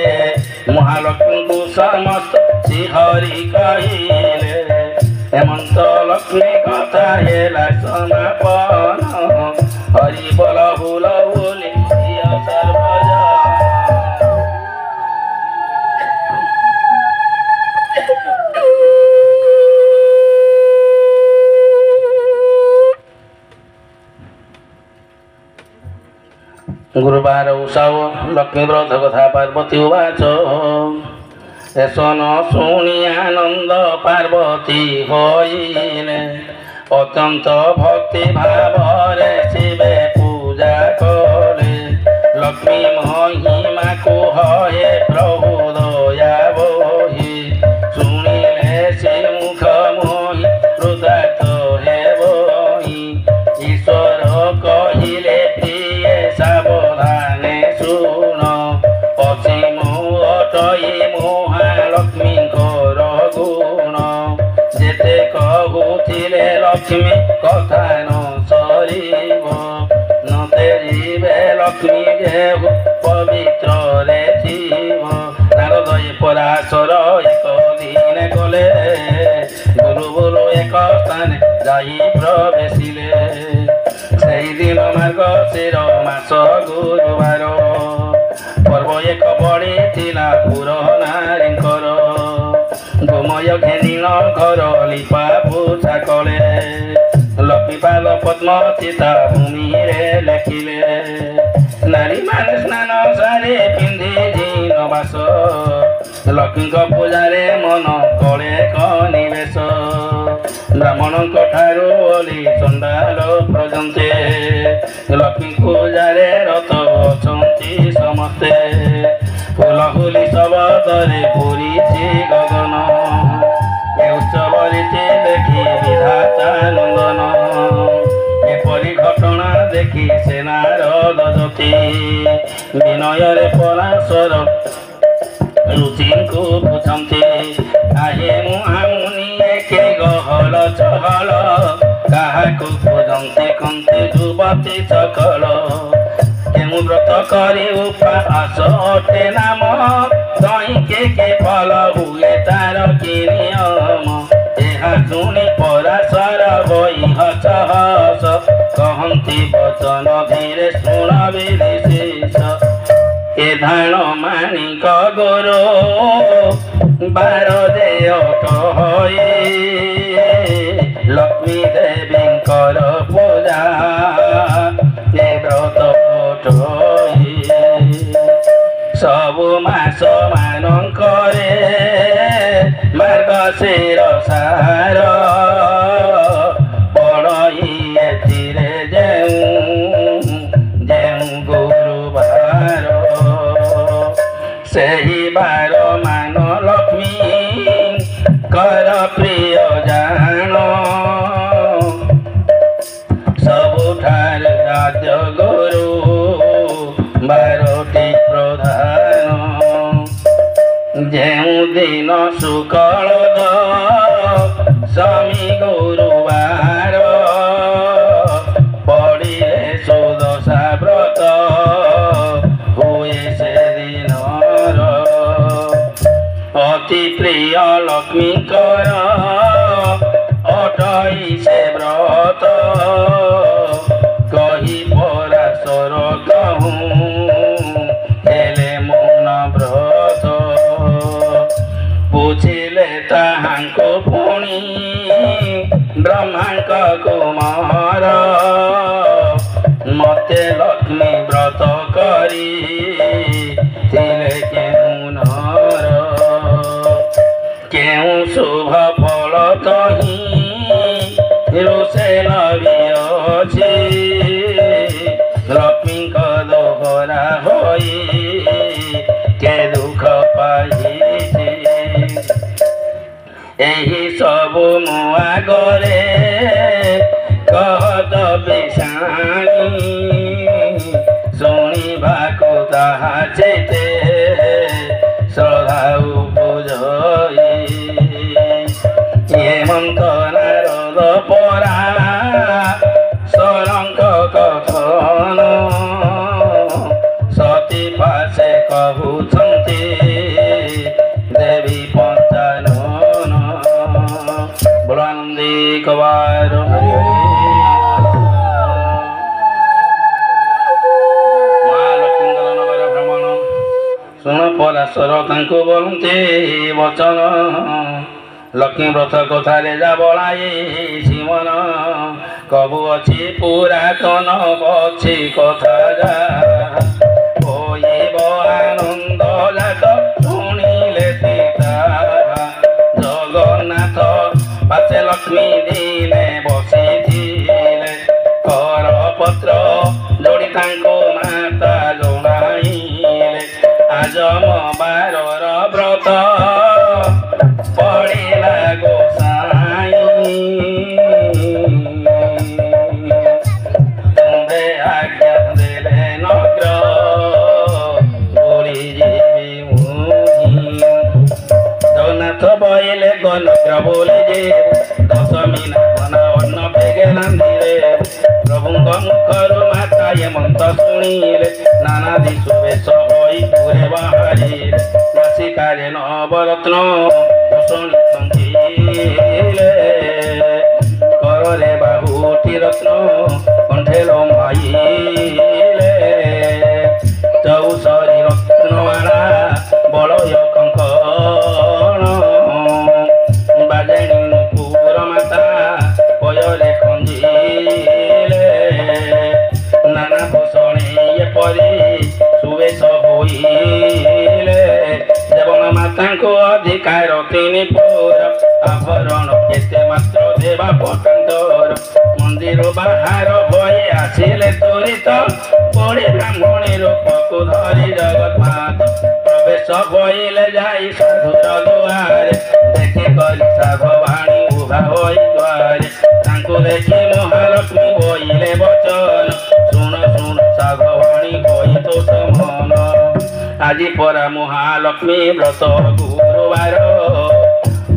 ମହାଲକ୍ଷ୍ମୀଙ୍କୁ ସମସ୍ତ ଶ୍ରୀହରି କହିଲେ। ହେମନ୍ତ ଲକ୍ଷ୍ମୀ କଥା ହେଲା ସମାପନ ହରି ବୋଲ ଭୁଲ ଭୁଲି ସର୍ବଜ। गुरुवार उत्सव लक्ष्मी व्रत कथा पार्वती उवाच एसन शुणी आनंद पार्वती होइले अत्यंत भक्ति भाव शिवे पूजा कले लक्ष्मी ଯିବେ ଲକ୍ଷ୍ମୀ ଦେବ ପବିତ୍ରରେ ଥିବ ନାରଦ ଏ ପରାଶର ଏକ ଦିନେ ଗଲେ ଗୁରୁ ଗୁରୁ ଏକ ସ୍ଥାନେ ଯାଇ ପ୍ରବେଶିଲେ ସେଇଦିନ ମାର୍ଗଶିର ମାସ ଗୁରୁବାର ପର୍ବ ଏକ ପଡ଼ିଥିଲା ପୁର ନାରୀଙ୍କର ଗୋମୟ ଘେନିଳ ଘର ଲିପା ପୋଛା କଲେ ଲକ୍ଷ୍ମୀପାଦ ପଦ୍ମ ଚିତା ଭୂମିରେ ଲେଖିଲେ ନାରୀମାନେ ସ୍ନାନ ସାରି ପିନ୍ଧି ଦିନବାସ ଲକ୍ଷ୍ମୀଙ୍କ ପୂଜାରେ ମନ କଳେ କନିବେଶ ବ୍ରାହ୍ମଣଙ୍କ ଠାରୁ ଓଲି ଚଣ୍ଡାଳ ପର୍ଯ୍ୟନ୍ତ ଲକ୍ଷ୍ମୀ ପୂଜାରେ ରତ ଅଛନ୍ତି ସମସ୍ତେ ଫୁଲ ହୁଲି ଶବଦରେ ପୁରିଛି ଗଗନ ଏ ଉତ୍ସବ ରୀତି ଦେଖି ବିଧାତା ନନ୍ଦନ ଏପରି ଘଟଣା ଦେଖି ସେନାର ଦଜତି ବିନୟରେ ପରାଶର ରୁଚିଙ୍କୁ ବୁଝନ୍ତି ଆହେ ମୁଁ ଆමුନି ଏକେ ଗହଳ ଚହଳ କାହାକୁ ଖୋଜନ୍ତି କନ୍ତି ଯୁବତୀ ସକଳ କେଉଁ ବ୍ରତ କରି ଉପାସ ଅଟେ ନାମ ଦଇଁକେ କେ ଫଳ ହୁଏ ତାର କି ନିୟମ ଏହା ଶୁଣି ପରାଶର ବହି ହସ ହସ କହନ୍ତି ବଚନ ଧୀରେ ଶୁଣ ବିଶେଷ ଏ ଧାଣ ମାଣିକ ଗୋର ବାର ଦେୟ କହଇ ଲକ୍ଷ୍ମୀ ଦେବୀଙ୍କର ପୂଜା ଏ ବ୍ରତ ଟଇ ସବୁ ମାସ ମାନଙ୍କରେ ମାର୍ଗଶିର ସାର ପଡ଼ଇ ଏଥିରେ ଯେଉଁ ଗୁରୁବାର ସେହି ବାର ମାନ ଲକ୍ଷ୍ମୀଙ୍କର ପ୍ରିୟ ଜାଣ ସବୁଠାରେ ରାଜ ଗୁରୁ ବାରଟି ପ୍ରଧାନ ଯେଉଁ ଦିନ ଶୁକ୍ଳ ଦଶମୀ ଗୁରୁବାର ପଡ଼ିଲେ ସୁଦଶା ବ୍ରତ ହୁଏ ସେଦିନର ଅତି ପ୍ରିୟ ଲକ୍ଷ୍ମୀଙ୍କର ଅଟଇ ସେ ବ୍ରତ କହି ପରାଶର କହୁଁ ହେଲେ ମୌନ ବ୍ରତ ବୁଝିଲେ ତାହାଙ୍କୁ ପୁଣି ବ୍ରହ୍ମାଙ୍କ କୁମାର ମତେ ଲକ୍ଷ୍ମୀ ବ୍ରତ କରି ଥିଲେ କେଉଁ ନର କେଉଁ ଶୁଭ ଫଳ କହି ରୋଷେ ଲବି ଅଛି ଲକ୍ଷ୍ମୀଙ୍କ ଦୋହରା ହୋଇ କେ ଦୁଃଖ ପାଇଛି ଏହି ସବୁ ମୋ ଆଗରେ କହତ ବିଷାଣୀ ଶୁଣିବାକୁ ତାହା ଯେତେ ଶ୍ରଦ୍ଧା ଉପଜଇ ହେମନ୍ତ ନାରଦ ପରା ସରଙ୍କ କଥନ ସତୀ ପାଶେ କହୁଛନ୍ତି ଦେବୀ ପଞ୍ଚାନନ ବଳାନନ୍ଦୀ କବାର ମହାଲକ୍ଷ୍ମୀଙ୍କର ନଗର ଭ୍ରମଣ ଶୁଣ ପରାଶର ତାଙ୍କୁ ବୋଲନ୍ତି ବଚନ ଲକ୍ଷ୍ମୀ ବ୍ରତ କଥାରେ ଯା ବଳାଇ ସିମନ କବୁ ଅଛି ପୁରାତନ ଅଛି କଥା ଯା ହୋଇବ ଆନନ୍ଦ ଜାତ ଶୁଣିଲେ ସୀତା ଜଗନ୍ନାଥ ପାଶେ ଲକ୍ଷ୍ମୀ ଦିନେ ବସିଥିଲେ କରପତ୍ର ଯୋଡ଼ି ତାଙ୍କୁ ମାତା ଜଣାଇଲେ ଆଜମ ବାରର ବ୍ରତ ପଡ଼ିଲା ଗୋସାଇଁ ତୁମ୍ଭେ ଆଜ୍ଞା ଦେଲେ ନଗ୍ର ବୁଲି ଯିବି ମୁହିଁ ଜଗନ୍ନାଥ ବଇଲେ ଗନଗ୍ର ବୋଲି ଯେ ଦଶମୀ ନାମନା ଅନ୍ନ ଭେଗେ ରାନ୍ଧିଲେ ପ୍ରଭୁଙ୍କ ମୁଖରୁ ମାତା ହେମନ୍ତ ଶୁଣିଲେ ନାନା ଦିଶୁ ବେଶ ହୋଇ ପୁରେ ବାହାରିଲେ ନାସିକାରେ ନବରତ୍ନ ଭୂଷଣି ସଙ୍ଗିଲେ କରରେ ବାହୁଟି ରତ୍ନ କଣ୍ଠେ ଲୋମାଇଲେ ଚଉଷରୀ ରତ୍ନମାଳା ବଳୟ କଙ୍କଣ ବାଜେଣୀ ନୂପୁର ମାତା ପୟରେ ଖଞ୍ଜିଲେ ନାନା ଭୂଷଣୀ ଏପରି ସୁବେଶ ହୋଇଲେ ଦେବନ ମାତାଙ୍କୁ ଅଧିକାର ତିନି ପୁର ଆଭରଣ କେତେ ମାତ୍ର ଦେବା ପକାନ୍ତର ମନ୍ଦିର ବାହାର ଭଏ ଆସିଲେ ତୁରିତ ପଡ଼େ ବ୍ରାହ୍ମଣୀ ରୂପକୁ ଧରି ଜଗନ୍ନାଥ ପ୍ରବେଶ ଭଇଲେ ଯାଇ ସାଧୁର ଦୁଆରେ ଦେଖି କରି ସାଧବାଣୀ ଉଭା ହୋଇ ଦ୍ୱାରେ ତାଙ୍କୁ ଦେଖି ମହାଲକ୍ଷ୍ମୀ ବୋଇଲେ ବଚନ ଶୁଣ ଶୁଣ ସାଧବାଣୀ ହୋଇ ତୋ ସମନ ଆଜି ପରା ମହାଲକ୍ଷ୍ମୀ ବ୍ରତ ଗୁରୁବାର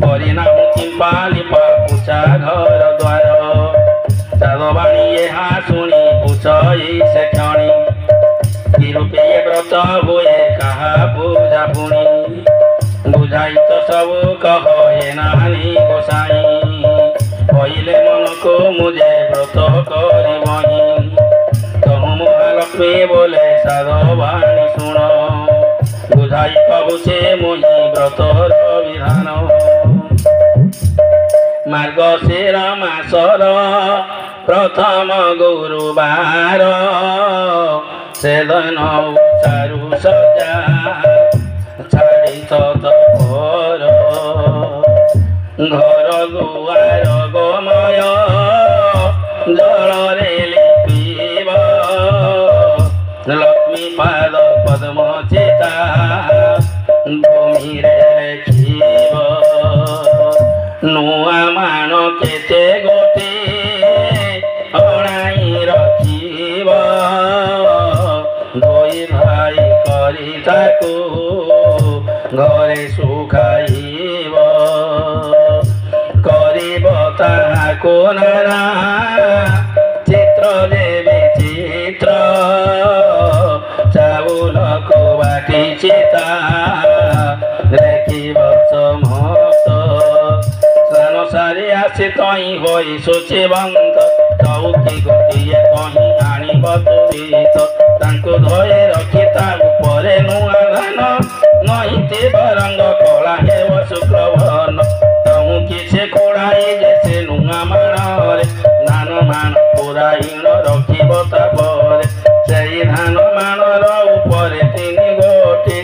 ପରିଣାମ ଚିମ୍ପାଲି ପୁଛା ଘର ଦ୍ୱାର ସାଧବାଣୀ ଏହା ଶୁଣି ପୁଛଇ ସେ କ୍ଷଣି କି ରୂପେ ବ୍ରତ ହୁଏ କାହା ପୂଜା ପୁଣି ବୁଝାଇ ତ ସବୁ କହ ଏ ନାନୀ ଗୋସାଇଁ କହିଲେ ମନକୁ ମୁझे ବ୍ରତ କରିବହିଁ ତହୁ ମହାଲକ୍ଷ୍ମୀ ବୋଲେ ସାଧବାଣୀ ଶୁଣ ବୁଝାଇ କହୁଛେ ମୁହିଁ ବ୍ରତର ବିଧାନ ମାର୍ଗଶିର ମାସର ପ୍ରଥମ ଗୁରୁବାର ସେଦିନ ସାରୁ ସଜା ଛାଡ଼ି ତୋର ଘର ଦୁଆର ଗୋମୟ ଜଳରେ ଲିପିବ ଲକ୍ଷ୍ମୀ ପାଦ ପଦ୍ମ ଚିତା ଭୂମିରେ ଲେଖିବ ନୂଆ ମାଣ କେତେ ଗୋଟି ଅଣାଇ ରଖିବ ଧୋଇ ଧାଇ କରି ତାକୁ ଘରେ ଶୁଖାଇବ କରିବ ତାହାକୁ ନାନା ଚିତ୍ର ଦେବି ଚିତ୍ର ଚାଉଳକୁ ବାଟି ଚିତା ଦେଖିବ ସମସ୍ତ ସ୍ନାନ ସାରି ଆସି ତହିଁ ହୋଇ ସୂଚିବନ୍ତ ଚଉକି ଗୋଟିଏ ତହିଁ ଆଣିବ ତୁରିତ ତାଙ୍କୁ ଧୋଇ ରଖି ତା ଉପରେ ନୂଆ ଧାନ ନଇଁଥିବ ରଙ୍ଗ କଳା ହେବ ଶୁକ୍ରଭନ ତମୁ କିଛି କୋଡ଼ାଇ ଯେ ସେ ନୂଆ ମାଣରେ ଧାନ ମାଣ ପୁରାଇଣ ରଖିବ ତାପରେ ସେଇ ଧାନ ମାଣର ଉପରେ ତିନି ଗୋଟି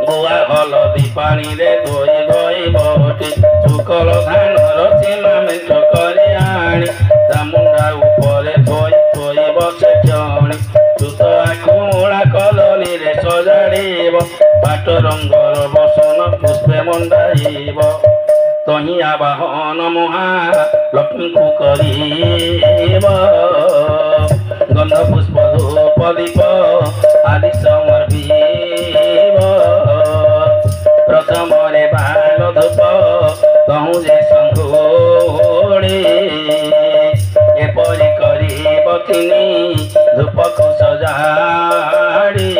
ଗୁଆ ହଳଦୀ ପାଣିରେ ଧୋଇ ଧୋଇ ବଟି ଶୁକଳ ଧାନର ସୀମା ମେଣ୍ଟ କରି ଆଣି ତା ମୁଣ୍ଡା ଉପରେ ଧୋଇ ଧୋଇବ ସେ କ୍ଷଣି ତୁତ ଆଖୁ ମୂଳା କଦଳୀରେ ସଜାଡ଼ିବ ପାଟ ରଙ୍ଗର ବସନ ପୁଷ୍ପେ ମଣ୍ଡାଇବ ତହିଁ ଆବାହନ ମହାଲକ୍ଷ୍ମୀଙ୍କୁ କରିବ ଗନ୍ଧ ପୁଷ୍ପ ଧୂପ ଦୀପ ଆଦି ସମର୍ପିବ ପ୍ରଥମରେ ବାଲ ଧୂପ କହୁଁ ଯେ ସଙ୍ଘୋଡ଼ି ଏପରି କରିବ ତିନି ଧୂପକୁ ସଜାଡ଼ି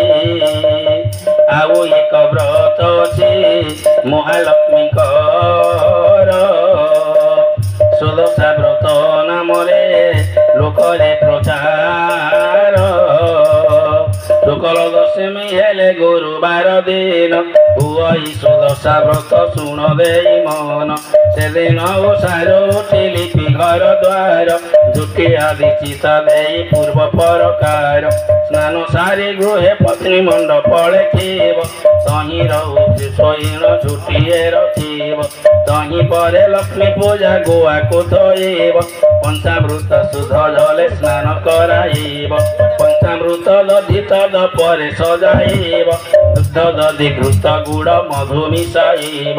ଆଉ ଏକ ବ୍ରତ ଅଛି ମହାଲକ୍ଷ୍ମୀଙ୍କର ସୁଦଶା ବ୍ରତ ନାମରେ ଲୋକରେ ପ୍ରଚାର ଶୁକ୍ଳ ଦଶମୀ ହେଲେ ଗୁରୁବାର ଦିନ ହୁଅଇ ସୁଦଶା ବ୍ରତ ଶୁଣ ଦେଇ ମନ ସେଦିନ ଓଷାର ଉଠି ଲିପି ଘର ଦ୍ୱାର ଝୁଟି ଆଦି ଚିତା ଦେଇ ପୂର୍ବ ପରକାର ସ୍ନାନ ସାରି ଗୃହେ ପତ୍ନୀ ମଣ୍ଡପ ଲେଖିବ ତହିଁ ରହୁଛି ଶୋଇଣ ଝୁଟିଏ ରଖିବ ତହିଁ ପରେ ଲକ୍ଷ୍ମୀ ପୂଜା ଗୁଆକୁ ଥୋଇବ ପଞ୍ଚାମୃତ ଶୁଦ୍ଧ ଜଲେ ସ୍ନାନ କରାଇବ ପଞ୍ଚାମୃତ ଦଧିତ ପରେ ସଜାଇବ ଦୁଗ୍ଧ ଦଧି ଘୃତ ଗୁଡ଼ ମଧୁ ମିଶାଇବ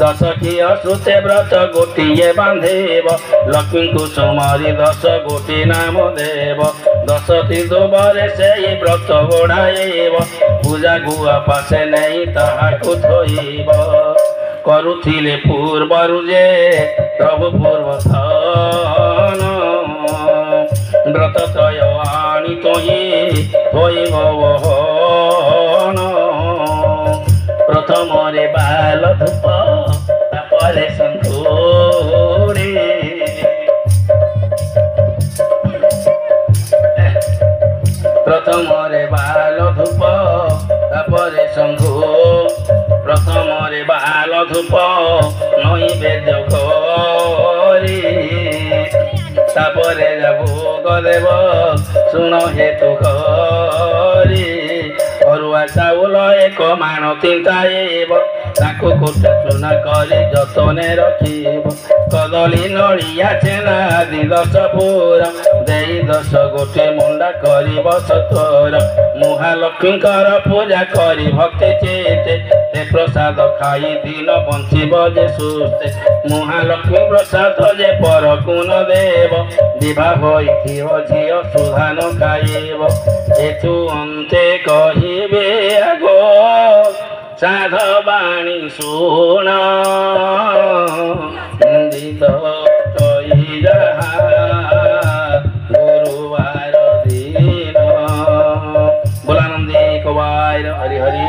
ଦଶ ଘିଅ ଶ୍ରୁତେ ବ୍ରତ ଗୋଟିଏ ବାନ୍ଧିବ ଲକ୍ଷ୍ମୀଙ୍କୁ ସୁମରି ଦଶ ଗୋଟି ନାମ ଦେବ ଦଶଟି ଦୁବରେ ସେଇ ବ୍ରତ ଗୋଡ଼ାଇବ ପୂଜା ଗୁଆ ପାଶେ ନେଇ ତାହାକୁ ଥୋଇବ କରୁଥିଲେ ପୂର୍ବରୁ ଯେ ପ୍ରଭୁ ପୂର୍ବଥନ ବ୍ରତ ତ୍ରୟ ଆଣି তোহি হইব বহন প্রথমরে বাল ধূপ তাপরে সন্তুরে প্রথমরে বাল ধূপ তাপরে শঙ্খু প্রথমরে বাল ধূপ নৈবেদ্য করি তাপরে ভোগ দেব শুণ হেতু করি অরুয়া চাউল এক মাণ তিনটাইব ତାକୁ କୋଟା ଚୁନା କରି ଯତନେ ରଖିବ କଦଳୀ ନଡ଼ିଆ ଛେନା ଆଦି 10 ପୁର ଦେଇ 10 ଗୋଟି ମୁଣ୍ଡା କରିବ ସତର ମହାଲକ୍ଷ୍ମୀଙ୍କର ପୂଜା କରି ଭକ୍ତି ଚିତ୍ତେ ସେ ପ୍ରସାଦ ଖାଇ ଦିନ ବଞ୍ଚିବ ଯେ ସୁସ୍ଥେ ମହାଲକ୍ଷ୍ମୀ ପ୍ରସାଦ ଯେ ପରକୁ ନ ଦେବ ବିଭା ହୋଇଥିବ ଝିଅ ସୁଧାନ ଖାଇବ ଏଠୁ ଅନ୍ତେ କହିବେ ଆଗ ସାଧବାଣୀ ଶୁଣ ନିନ୍ଦିତ କହି ଯାହା ଗୁରୁବାର ଦିନ ବୋଲାନନ୍ଦୀ କବାଇର ହରି ହରି